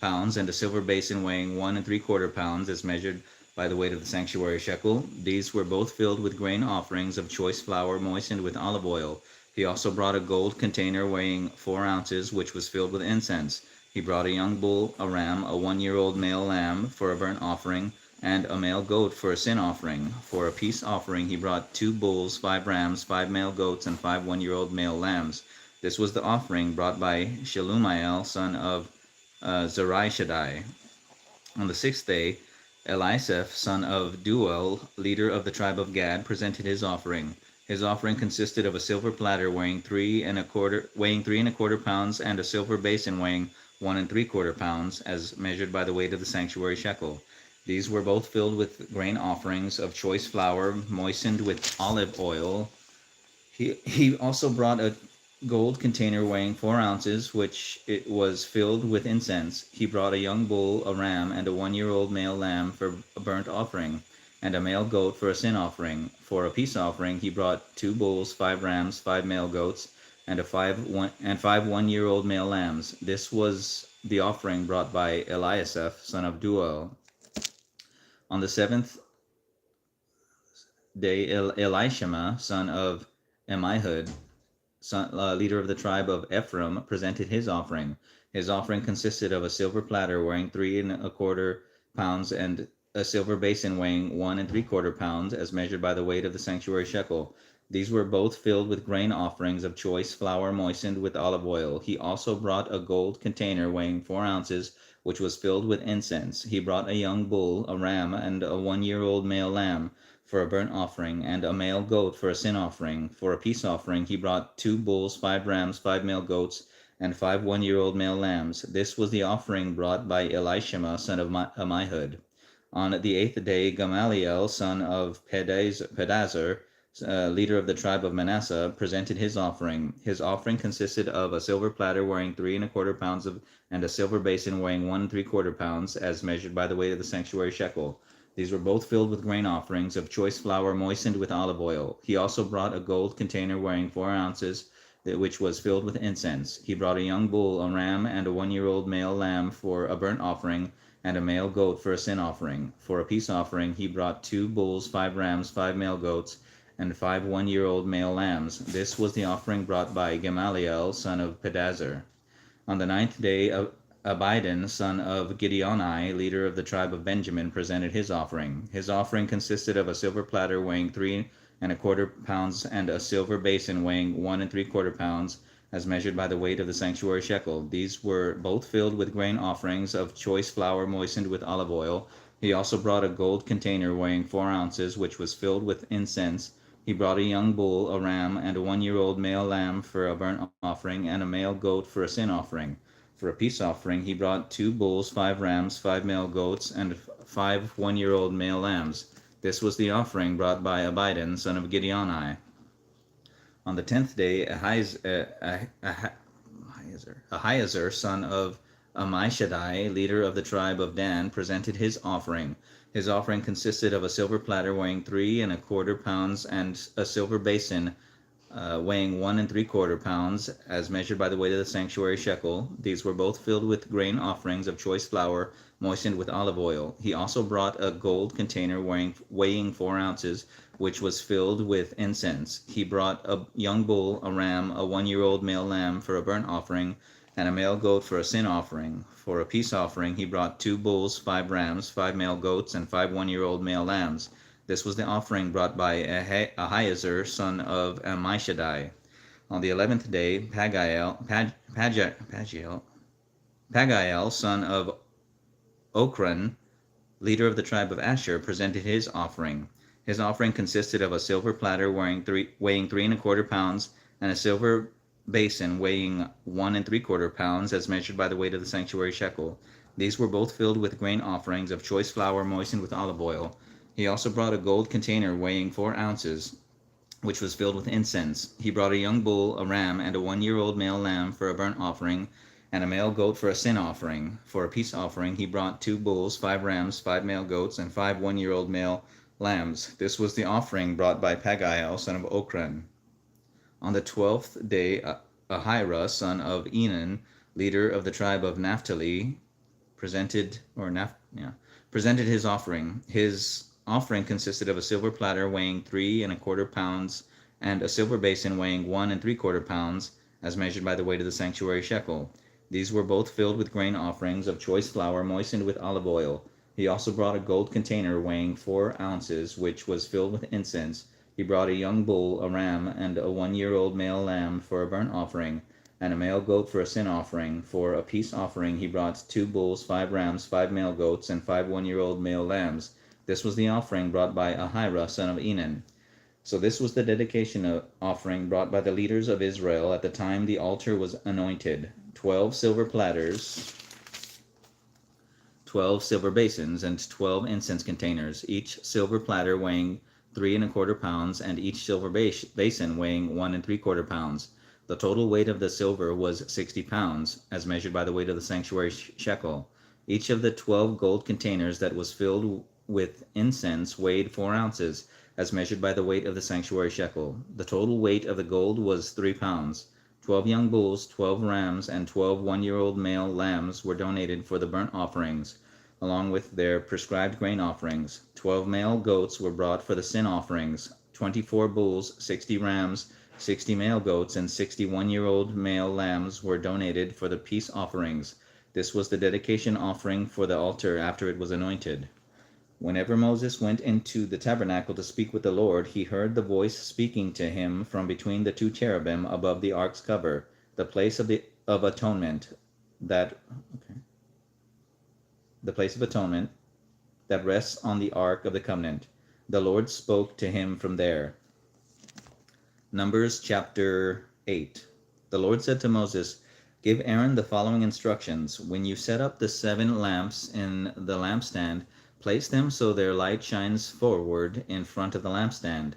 pounds and a silver basin weighing 1¾ pounds, as measured by the weight of the sanctuary shekel. These were both filled with grain offerings of choice flour moistened with olive oil. He also brought a gold container weighing 4 ounces, which was filled with incense. He brought a young bull, a ram, a 1-year-old male lamb for a burnt offering, and a male goat for a sin offering. For a peace offering, he brought 2 bulls, 5 rams, 5 male goats, and 5 1-year-old male lambs. This was the offering brought by Shelumiel, son of Zurishaddai. On the sixth day, Elisaph, son of Deuel, leader of the tribe of Gad, presented his offering. His offering consisted of a silver platter weighing 3¼ pounds and a silver basin weighing 1¾ pounds, as measured by the weight of the sanctuary shekel. These were both filled with grain offerings of choice flour moistened with olive oil. He also brought a gold container weighing 4 ounces, which it was filled with incense. He brought a young bull, a ram, and a 1-year-old male lamb for a burnt offering. and a male goat for a sin offering. For a peace offering, he brought 2 bulls, 5 rams, 5 male goats, and 5 1-year-old male lambs. This was the offering brought by Eliasaph, son of Duel. On the 7th day, Elishama, son of Ammihud, leader of the tribe of Ephraim, presented his offering. His offering consisted of a silver platter weighing 3¼ pounds and a silver basin weighing 1¾ pounds, as measured by the weight of the sanctuary shekel. These were both filled with grain offerings of choice flour moistened with olive oil. He also brought a gold container weighing 4 ounces, which was filled with incense. He brought a young bull, a ram, and a 1-year-old male lamb for a burnt offering, and a male goat for a sin offering. For a peace offering, he brought 2 bulls, 5 rams, 5 male goats, and 5 1-year-old male lambs. This was the offering brought by Elishama, son of Ammihud. On the 8th day, Gamaliel, son of Pedazur, leader of the tribe of Manasseh, presented his offering. His offering consisted of a silver platter weighing 3¼ pounds and a silver basin weighing 1¾ pounds, as measured by the weight of the sanctuary shekel. These were both filled with grain offerings of choice flour moistened with olive oil. He also brought a gold container weighing 4 ounces, which was filled with incense. He brought a young bull, a ram, and a 1-year-old male lamb for a burnt offering, and a male goat for a sin offering. For a peace offering, he brought 2 bulls, 5 rams, 5 male goats, and 5 1-year-old male lambs. This was the offering brought by Gamaliel, son of Pedazur. On the 9th day, Abidan, son of Gideoni, leader of the tribe of Benjamin, presented his offering. His offering consisted of a silver platter weighing 3¼ pounds and a silver basin weighing 1¾ pounds, as measured by the weight of the sanctuary shekel. These were both filled with grain offerings of choice flour moistened with olive oil. He also brought a gold container weighing 4 ounces, which was filled with incense. He brought a young bull, a ram, and a 1-year-old male lamb for a burnt offering, and a male goat for a sin offering. For a peace offering, he brought 2 bulls, 5 rams, 5 male goats, and 5 1-year-old male lambs. This was the offering brought by Abidan, son of Gideoni. On the 10th day, Ahiezer, son of Ammishaddai, leader of the tribe of Dan, presented his offering. His offering consisted of a silver platter weighing 3¼ pounds and a silver basin weighing 1¾ pounds, as measured by the weight of the sanctuary shekel. These were both filled with grain offerings of choice flour moistened with olive oil. He also brought a gold container weighing 4 ounces, which was filled with incense. He brought a young bull, a ram, a 1-year-old male lamb for a burnt offering, and a male goat for a sin offering. For a peace offering, he brought 2 bulls, 5 rams, 5 male goats, and 5 1-year-old male lambs. This was the offering brought by Ahiezer, son of Ammishaddai. On the 11th day, Paghiel, son of Ochran, leader of the tribe of Asher, presented his offering. His offering consisted of a silver platter weighing 3¼ pounds and a silver basin weighing 1¾ pounds, as measured by the weight of the sanctuary shekel. These were both filled with grain offerings of choice flour moistened with olive oil. He also brought a gold container weighing 4 ounces, which was filled with incense. He brought a young bull, a ram, and a 1-year-old male lamb for a burnt offering, and a male goat for a sin offering. For a peace offering, he brought 2 bulls, 5 rams, 5 male goats, and 5 1-year-old male lambs. This was the offering brought by Paghiel, son of Ochran. On the 12th day, Ahira, son of Enan, leader of the tribe of Naphtali, presented his offering. His offering consisted of a silver platter weighing 3¼ pounds and a silver basin weighing 1¾ pounds, as measured by the weight of the sanctuary shekel. These were both filled with grain offerings of choice flour moistened with olive oil. He also brought a gold container weighing 4 ounces, which was filled with incense. He brought a young bull, a ram, and a 1-year-old male lamb for a burnt offering, and a male goat for a sin offering. For a peace offering, he brought 2 bulls, 5 rams, 5 male goats, and 5 1-year-old male lambs. This was the offering brought by Ahira, son of Enan. So this was the dedication offering brought by the leaders of Israel at the time the altar was anointed: 12 silver platters, 12 silver basins, and 12 incense containers, each silver platter weighing 3¼ pounds, and each silver basin weighing 1¾ pounds. The total weight of the silver was 60 pounds, as measured by the weight of the sanctuary shekel. Each of the 12 gold containers that was filled with incense weighed 4 ounces, as measured by the weight of the sanctuary shekel. The total weight of the gold was 3 pounds. 12 young bulls, 12 rams, and 12 one-year-old male lambs were donated for the burnt offerings, along with their prescribed grain offerings. 12 male goats were brought for the sin offerings. 24 bulls, 60 rams, 60 male goats, and 60 one-year-old male lambs were donated for the peace offerings. This was the dedication offering for the altar after it was anointed. Whenever Moses went into the tabernacle to speak with the Lord, he heard the voice speaking to him from between the 2 cherubim above the ark's cover, the place of atonement, the place of atonement that rests on the ark of the covenant. The Lord spoke to him from there. Numbers chapter 8. The Lord said to Moses, "Give Aaron the following instructions. When you set up the 7 lamps in the lampstand, place them so their light shines forward in front of the lampstand."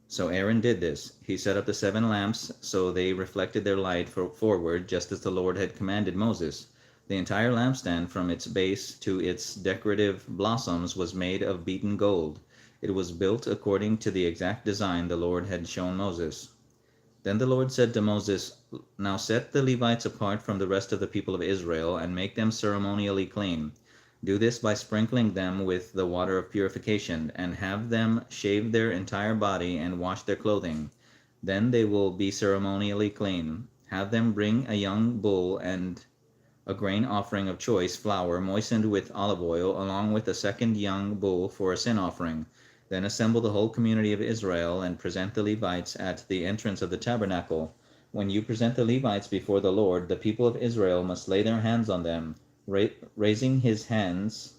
So Aaron did this. He set up the 7 lamps so they reflected their light forward, just as the Lord had commanded Moses. The entire lampstand, from its base to its decorative blossoms, was made of beaten gold. It was built according to the exact design the Lord had shown Moses. Then the Lord said to Moses, "Now set the Levites apart from the rest of the people of Israel, and make them ceremonially clean. Do this by sprinkling them with the water of purification, and have them shave their entire body and wash their clothing. Then they will be ceremonially clean. Have them bring a young bull and a grain offering of choice flour moistened with olive oil, along with a second young bull for a sin offering. Then assemble the whole community of Israel and present the Levites at the entrance of the tabernacle. When you present the Levites before the Lord, the people of Israel must lay their hands on them. Raising his hands,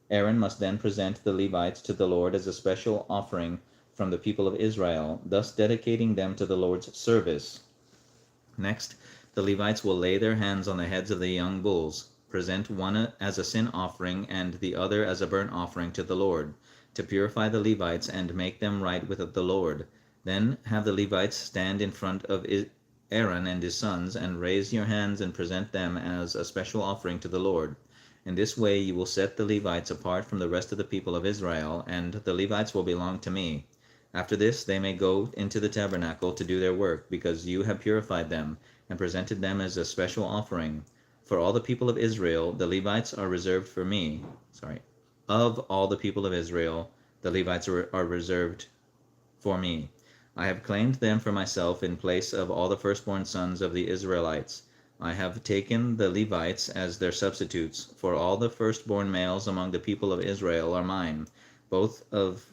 Aaron must then present the Levites to the Lord as a special offering from the people of Israel, thus dedicating them to the Lord's service. Next, the Levites will lay their hands on the heads of the young bulls, present one as a sin offering and the other as a burnt offering to the Lord, to purify the Levites and make them right with the Lord. Then have the Levites stand in front of Aaron and his sons, and raise your hands and present them as a special offering to the Lord. In this way you will set the Levites apart from the rest of the people of Israel, and the Levites will belong to me. After this they may go into the tabernacle to do their work, because you have purified them and presented them as a special offering. For all the people of Israel, the Levites are reserved for me. Of all the people of Israel, the Levites are reserved for me. I have claimed them for myself in place of all the firstborn sons of the Israelites. I have taken the Levites as their substitutes, for all the firstborn males among the people of Israel are mine, both of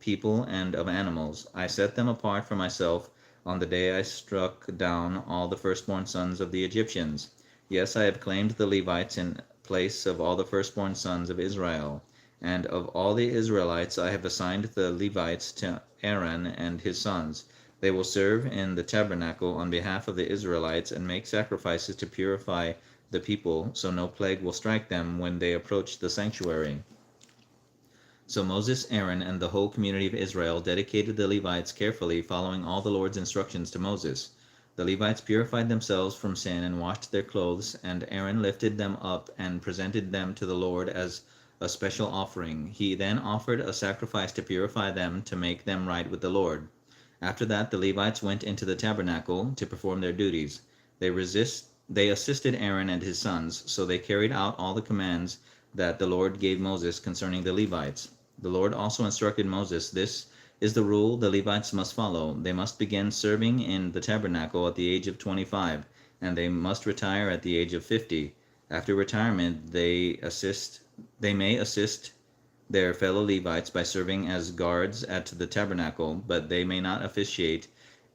people and of animals. I set them apart for myself on the day I struck down all the firstborn sons of the Egyptians. Yes, I have claimed the Levites in place of all the firstborn sons of Israel. And of all the Israelites I have assigned the Levites to Aaron and his sons. They will serve in the tabernacle on behalf of the Israelites and make sacrifices to purify the people, so no plague will strike them when they approach the sanctuary." So Moses, Aaron, and the whole community of Israel dedicated the Levites carefully, following all the Lord's instructions to Moses. The Levites purified themselves from sin and washed their clothes, and Aaron lifted them up and presented them to the Lord as a special offering. He then offered a sacrifice to purify them, to make them right with the Lord. After that, the Levites went into the tabernacle to perform their duties. They assisted Aaron and his sons, so they carried out all the commands that the Lord gave Moses concerning the Levites. The Lord also instructed Moses, "This is the rule the Levites must follow. They must begin serving in the tabernacle at the age of 25, and they must retire at the age of 50. After retirement, they may assist their fellow Levites by serving as guards at the tabernacle, but they may not officiate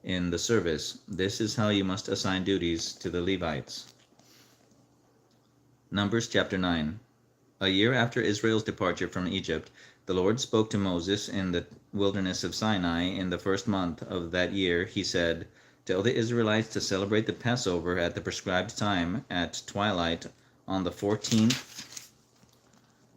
in the service. This is how you must assign duties to the Levites." Numbers chapter 9. A year after Israel's departure from Egypt, the Lord spoke to Moses in the wilderness of Sinai in the first month of that year. He said, "Tell the Israelites to celebrate the Passover at the prescribed time at twilight on the 14th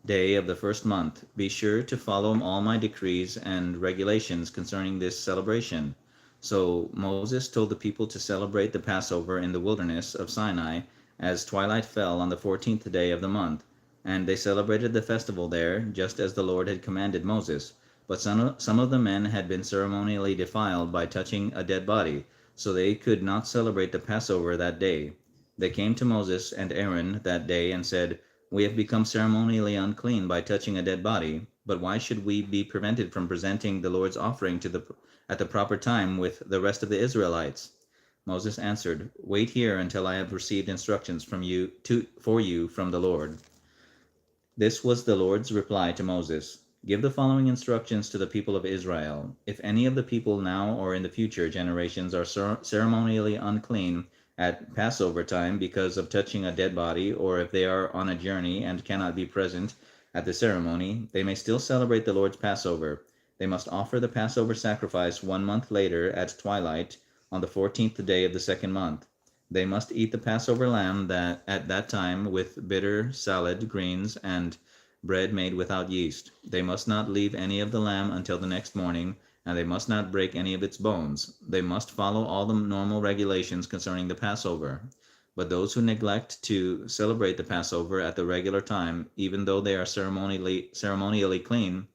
day of the first month. Be sure to follow all my decrees and regulations concerning this celebration." So Moses told the people to celebrate the Passover in the wilderness of Sinai as twilight fell on the 14th day of the month. And they celebrated the festival there, just as the Lord had commanded Moses. But some of the men had been ceremonially defiled by touching a dead body, so they could not celebrate the Passover that day. They came to Moses and Aaron that day and said, "We have become ceremonially unclean by touching a dead body, but why should we be prevented from presenting the Lord's offering at the proper time with the rest of the Israelites?" Moses answered, "Wait here until I have received instructions for you from the Lord." This was the Lord's reply to Moses: "Give the following instructions to the people of Israel. If any of the people now or in the future generations are ceremonially unclean at Passover time because of touching a dead body, or if they are on a journey and cannot be present at the ceremony, they may still celebrate the Lord's Passover. They must offer the Passover sacrifice 1 month later at twilight on the 14th day of the second month. They must eat the Passover lamb at that time with bitter salad, greens, and bread made without yeast. They must not leave any of the lamb until the next morning, and they must not break any of its bones. They must follow all the normal regulations concerning the Passover. But those who neglect to celebrate the Passover at the regular time, even though they are ceremonially clean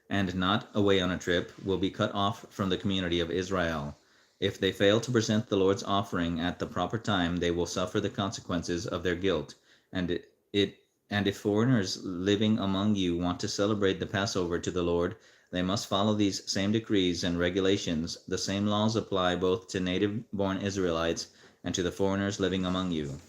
and not away on a trip, will be cut off from the community of Israel. If they fail to present the Lord's offering at the proper time, they will suffer the consequences of their guilt. And if foreigners living among you want to celebrate the Passover to the Lord, they must follow these same decrees and regulations. The same laws apply both to native-born Israelites and to the foreigners living among you.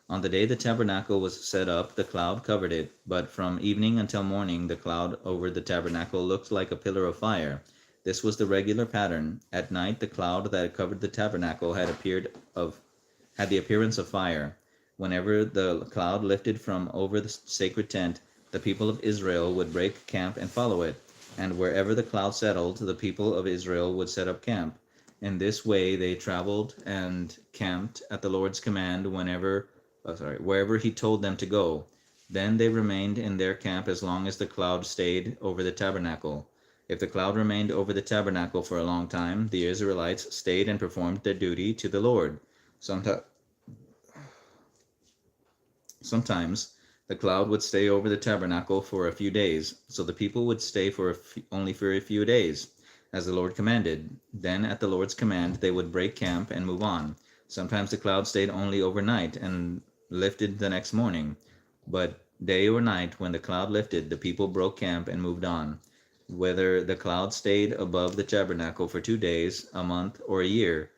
On the day the tabernacle was set up, the cloud covered it, but from evening until morning the cloud over the tabernacle looked like a pillar of fire. This was the regular pattern. At night the cloud that covered the tabernacle had the appearance of fire. Whenever the cloud lifted from over the sacred tent, the people of Israel would break camp and follow it, and wherever the cloud settled, the people of Israel would set up camp. In this way they traveled and camped at the Lord's command wherever he told them to go. Then they remained in their camp as long as the cloud stayed over the tabernacle. If the cloud remained over the tabernacle for a long time, the Israelites stayed and performed their duty to the Lord. Sometimes the cloud would stay over the tabernacle for a few days, so the people would stay only for a few days, as the Lord commanded. Then at the Lord's command they would break camp and move on. Sometimes the cloud stayed only overnight and lifted the next morning. But day or night, when the cloud lifted, the people broke camp and moved on. Whether the cloud stayed above the tabernacle for 2 days, a month, or a year,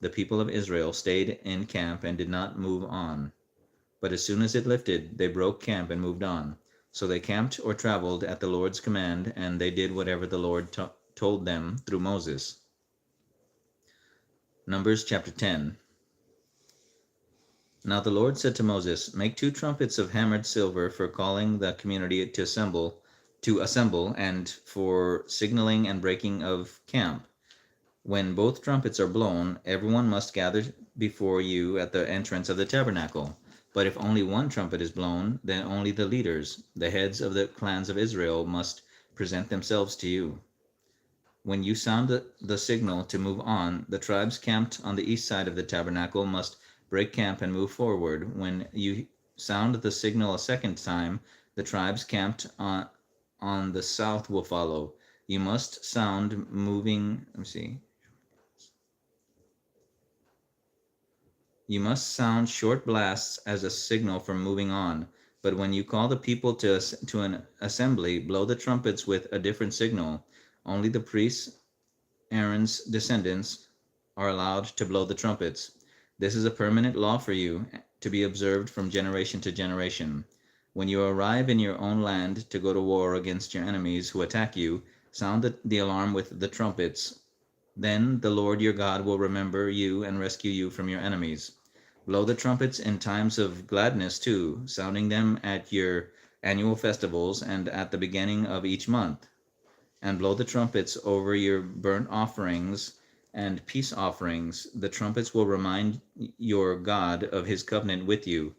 the people of Israel stayed in camp and did not move on. But as soon as it lifted, they broke camp and moved on. So they camped or traveled at the Lord's command, and they did whatever the Lord told them through Moses. Numbers chapter 10. Now the Lord said to Moses, "Make 2 trumpets of hammered silver for calling the community to assemble, and for signaling and breaking of camp. When both trumpets are blown, everyone must gather before you at the entrance of the tabernacle. But if only one trumpet is blown, then only the leaders, the heads of the clans of Israel, must present themselves to you. When you sound the signal to move on, the tribes camped on the east side of the tabernacle must break camp and move forward. When you sound the signal a second time, the tribes camped on the south will follow. You must sound You must sound short blasts as a signal for moving on. But when you call the people to an assembly, blow the trumpets with a different signal. Only the priests, Aaron's descendants, are allowed to blow the trumpets. This is a permanent law for you, to be observed from generation to generation. When you arrive in your own land to go to war against your enemies who attack you, sound the alarm with the trumpets. Then the Lord your God will remember you and rescue you from your enemies. Blow the trumpets in times of gladness too, sounding them at your annual festivals and at the beginning of each month. And blow the trumpets over your burnt offerings and peace offerings. The trumpets will remind your God of his covenant with you.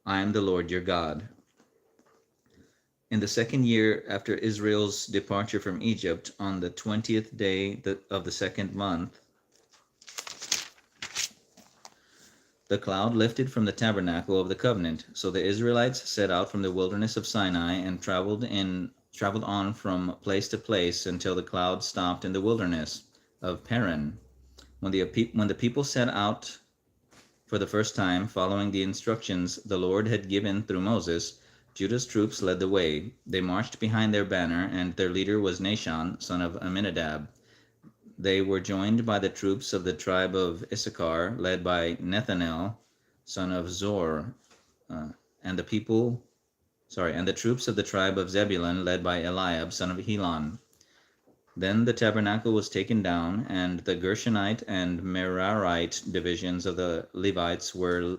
I am the Lord your God." In the second year after Israel's departure from Egypt, on the 20th day of the second month, The cloud lifted from the tabernacle of the covenant. So the Israelites set out from the wilderness of Sinai and traveled on from place to place until the cloud stopped in the wilderness of Paran. When the people set out for the first time, following the instructions the Lord had given through Moses, Judah's troops led the way. They marched behind their banner, and their leader was Nahshon, son of Amminadab. They were joined by the troops of the tribe of Issachar, led by Nethanel, son of Zor, and the troops of the tribe of Zebulun, led by Eliab, son of Helon. Then the tabernacle was taken down, and the Gershonite and Merarite divisions of the Levites were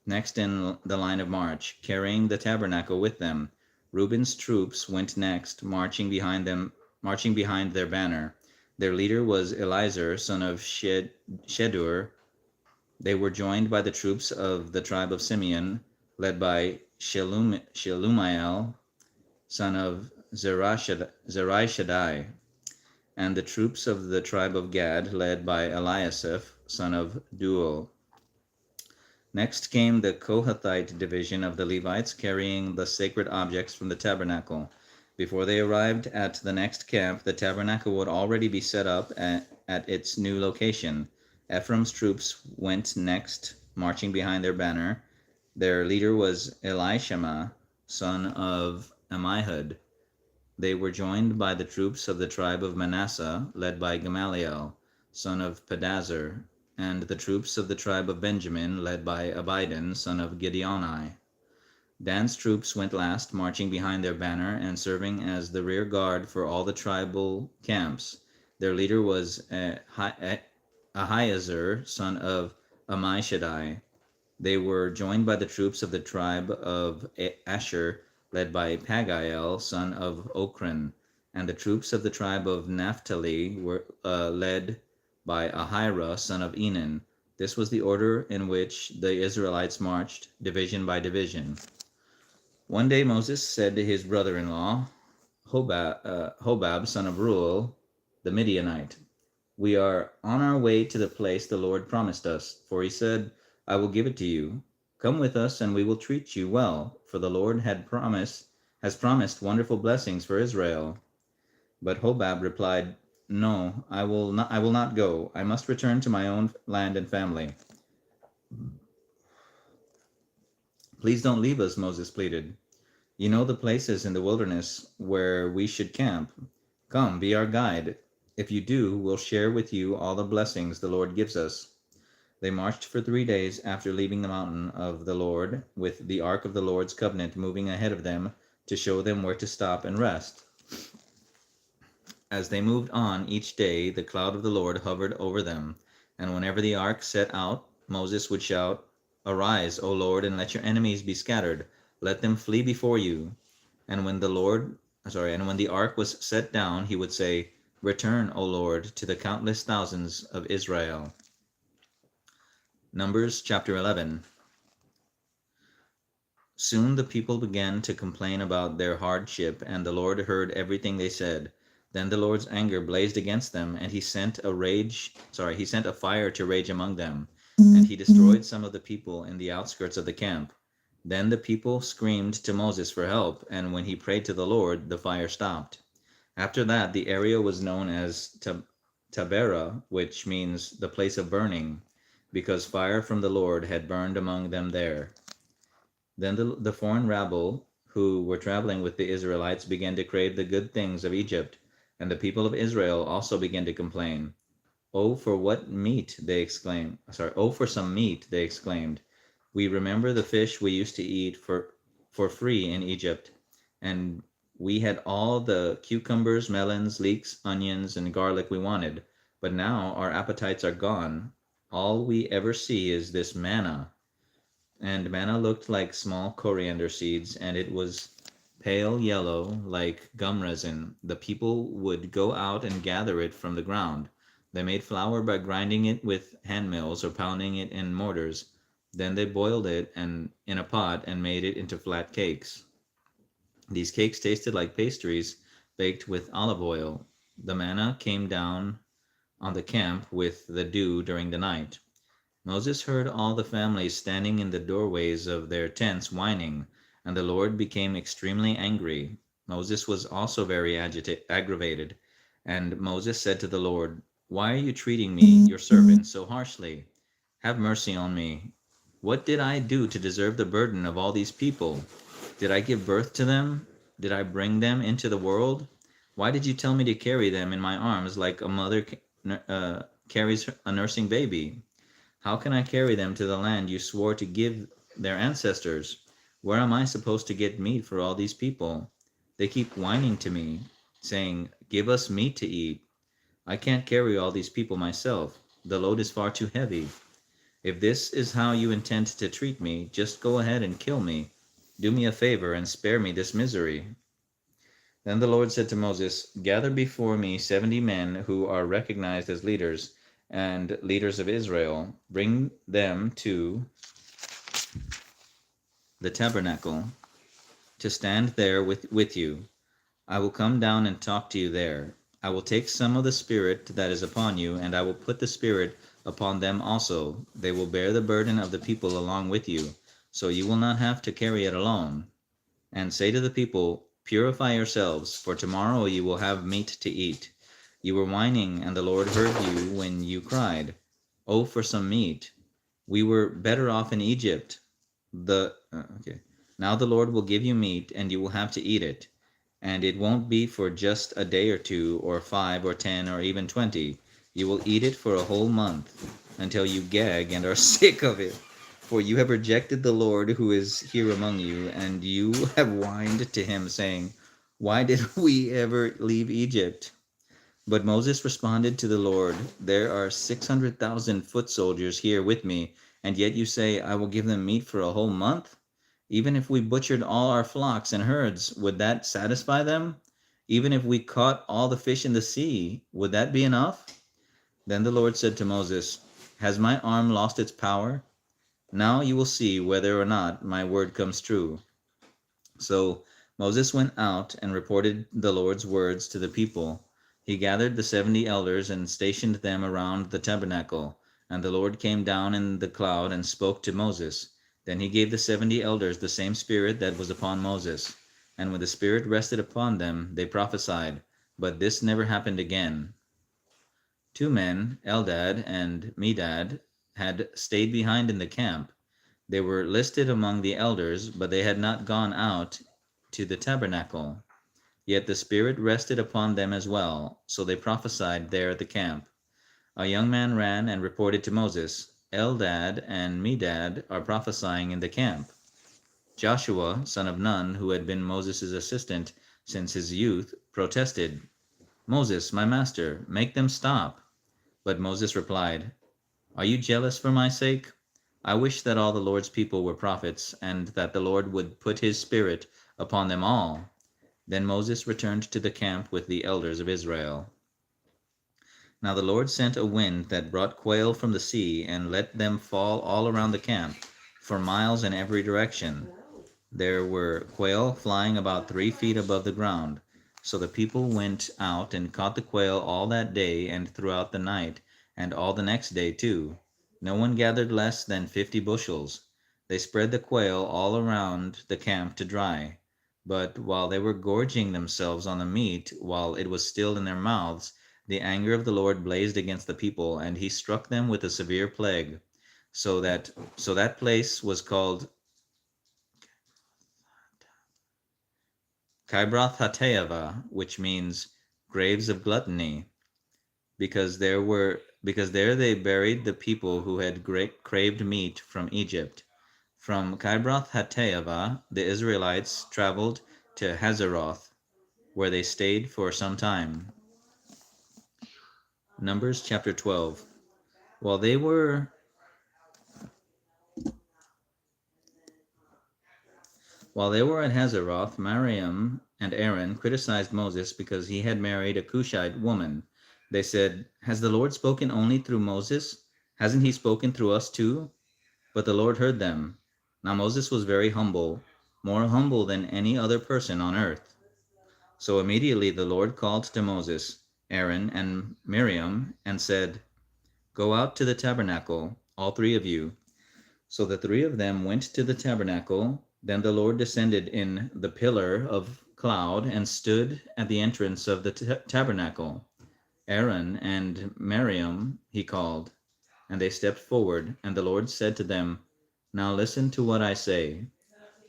next in the line of march, carrying the tabernacle with them. Reuben's troops went next, marching behind their banner. Their leader was Elizur, son of Shedur. They were joined by the troops of the tribe of Simeon, led by Shelumiel, son of Zerai and the troops of the tribe of Gad, led by Eliasaph, son of Deuel. Next came the Kohathite division of the Levites, carrying the sacred objects from the tabernacle. Before they arrived at the next camp, the tabernacle would already be set up at its new location. Ephraim's troops went next, marching behind their banner. Their leader was Elishama, son of Ammihud. They were joined by the troops of the tribe of Manasseh, led by Gamaliel, son of Pedazur, and the troops of the tribe of Benjamin, led by Abidan, son of Gideoni. Dan's troops went last, marching behind their banner and serving as the rear guard for all the tribal camps. Their leader was Ahiezer, son of Ammishaddai. They were joined by the troops of the tribe of Asher, led by Pagiel, son of Ochran, and the troops of the tribe of Naphtali were led by Ahira, son of Enan. This was the order in which the Israelites marched, division by division. One day Moses said to his brother-in-law, Hobab, son of Reuel, the Midianite, "We are on our way to the place the Lord promised us, for he said, 'I will give it to you.' Come with us, and we will treat you well, for the Lord has promised wonderful blessings for Israel." But Hobab replied, "No, I will not go. I must return to my own land and family." "Please don't leave us," Moses pleaded. "You know the places in the wilderness where we should camp. Come, be our guide. If you do, we'll share with you all the blessings the Lord gives us." They marched for 3 days after leaving the mountain of the Lord, with the ark of the Lord's covenant moving ahead of them to show them where to stop and rest. As they moved on each day, the cloud of the Lord hovered over them, and whenever the ark set out, Moses would shout, "Arise, O Lord, and let your enemies be scattered. Let them flee before you." And when the ark was set down, he would say, "Return, O Lord, to the countless thousands of Israel." Numbers chapter 11. Soon the people began to complain about their hardship, and the Lord heard everything they said. Then the Lord's anger blazed against them, and he sent a fire to rage among them, and he destroyed some of the people in the outskirts of the camp. Then the people screamed to Moses for help, and when he prayed to the Lord, the fire stopped. After that, the area was known as Taberah, which means the place of burning, because fire from the Lord had burned among them there. Then the foreign rabble who were traveling with the Israelites began to crave the good things of Egypt, and the people of Israel also began to complain. "Oh, for some meat," they exclaimed. "We remember the fish we used to eat for free in Egypt, and we had all the cucumbers, melons, leeks, onions, and garlic we wanted. But now our appetites are gone. All we ever see is this manna." And manna looked like small coriander seeds, and it was pale yellow like gum resin. The people would go out and gather it from the ground. They made flour by grinding it with hand mills or pounding it in mortars. Then they boiled it in a pot and made it into flat cakes. These cakes tasted like pastries baked with olive oil. The manna came down on the camp with the dew during the night. Moses heard all the families standing in the doorways of their tents whining, and the Lord became extremely angry. Moses was also very aggravated, and Moses said to the Lord, "Why are you treating me, your servant, so harshly? Have mercy on me. What did I do to deserve the burden of all these people? Did I give birth to them? Did I bring them into the world? Why did you tell me to carry them in my arms like a mother carries a nursing baby? How can I carry them to the land you swore to give their ancestors? Where am I supposed to get meat for all these people? They keep whining to me, saying, 'Give us meat to eat.' I can't carry all these people myself. The load is far too heavy. If this is how you intend to treat me, just go ahead and kill me. Do me a favor and spare me this misery." Then the Lord said to Moses, "Gather before me 70 men who are recognized as leaders and leaders of Israel. Bring them to the tabernacle to stand there with you. I will come down and talk to you there. I will take some of the Spirit that is upon you, and I will put the Spirit upon them also. They will bear the burden of the people along with you, so you will not have to carry it alone. And say to the people, 'Purify yourselves, for tomorrow you will have meat to eat.' You were whining, and the Lord heard you when you cried, 'Oh, for some meat! We were better off in Egypt.' Now the Lord will give you meat, and you will have to eat it. And it won't be for just a day or two, or 5 or 10 or even 20. You will eat it for a whole month, until you gag and are sick of it. For you have rejected the Lord who is here among you, and you have whined to him, saying, 'Why did we ever leave Egypt?' But Moses responded to the Lord, 'There are 600,000 foot soldiers here with me, and yet you say, I will give them meat for a whole month? Even if we butchered all our flocks and herds, would that satisfy them? Even if we caught all the fish in the sea, would that be enough?' Then the Lord said to Moses, 'Has my arm lost its power? Now you will see whether or not my word comes true.' So Moses went out and reported the Lord's words to the people. He gathered the 70 elders and stationed them around the tabernacle. And the Lord came down in the cloud and spoke to Moses. Then he gave the 70 elders the same spirit that was upon Moses. And when the spirit rested upon them, they prophesied. But this never happened again. 2 men, Eldad and Medad, had stayed behind in the camp. They were listed among the elders, but they had not gone out to the tabernacle. Yet the Spirit rested upon them as well, so they prophesied there at the camp. A young man ran and reported to Moses, "Eldad and Medad are prophesying in the camp." Joshua, son of Nun, who had been Moses' assistant since his youth, protested, "Moses, my master, make them stop." But Moses replied, "Are you jealous for my sake? I wish that all the Lord's people were prophets, and that the Lord would put his Spirit upon them all." Then Moses returned to the camp with the elders of Israel. Now the Lord sent a wind that brought quail from the sea and let them fall all around the camp, for miles in every direction. There were quail flying about 3 feet above the ground. So the people went out and caught the quail all that day and throughout the night, and all the next day too. No one gathered less than 50 bushels. They spread the quail all around the camp to dry. But while they were gorging themselves on the meat, while it was still in their mouths, the anger of the Lord blazed against the people, and he struck them with a severe plague. So that place was called Kibroth Hattaavah, which means graves of gluttony, because there they buried the people who had craved meat from Egypt. From Kibroth Hattaavah the Israelites traveled to Hazeroth, where they stayed for some time. Numbers chapter 12. While they were at Hazeroth, Miriam and Aaron criticized Moses because he had married a Cushite woman. They said, "Has the Lord spoken only through Moses? Hasn't he spoken through us too?" But the Lord heard them. Now Moses was very humble, more humble than any other person on earth. So immediately the Lord called to Moses, Aaron, and Miriam, and said, "Go out to the tabernacle. all three of you. So the three of them went to the tabernacle. Then the Lord descended in the pillar of cloud and stood at the entrance of the tabernacle. Aaron and Miriam he called, and they stepped forward, and the Lord said to them, Now listen to what I say.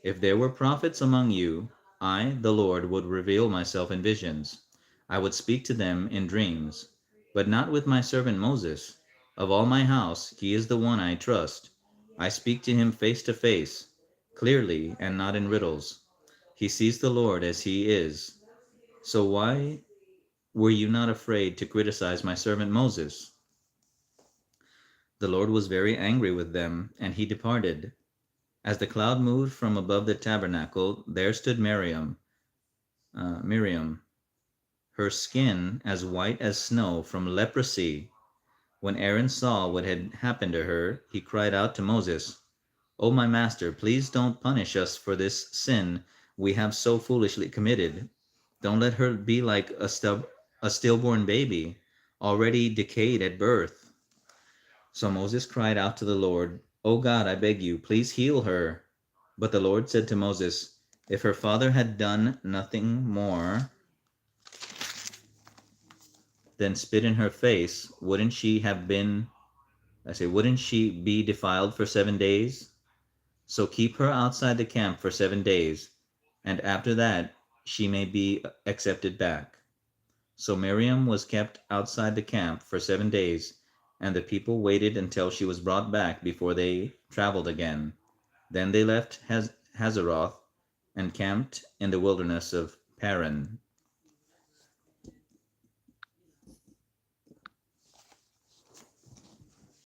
If there were prophets among you, I, the Lord, would reveal myself in visions. I would speak to them in dreams, but not with my servant Moses. Of all my house, he is the one I trust. I speak to him face to face, clearly and not in riddles. He sees the Lord as he is. So why were you not afraid to criticize my servant Moses? The Lord was very angry with them, and he departed. As the cloud moved from above the tabernacle, there stood Miriam, her skin as white as snow from leprosy. When Aaron saw what had happened to her, he cried out to Moses, "O my master, please don't punish us for this sin we have so foolishly committed. Don't let her be like a stillborn baby, already decayed at birth." So Moses cried out to the Lord, "O God, I beg you, please heal her." But the Lord said to Moses, "If her father had done nothing more than spit in her face, wouldn't she be defiled for 7 days? So keep her outside the camp for 7 days, and after that she may be accepted back." So Miriam was kept outside the camp for 7 days, and the people waited until she was brought back before they traveled again. Then they left Hazeroth and camped in the wilderness of Paran.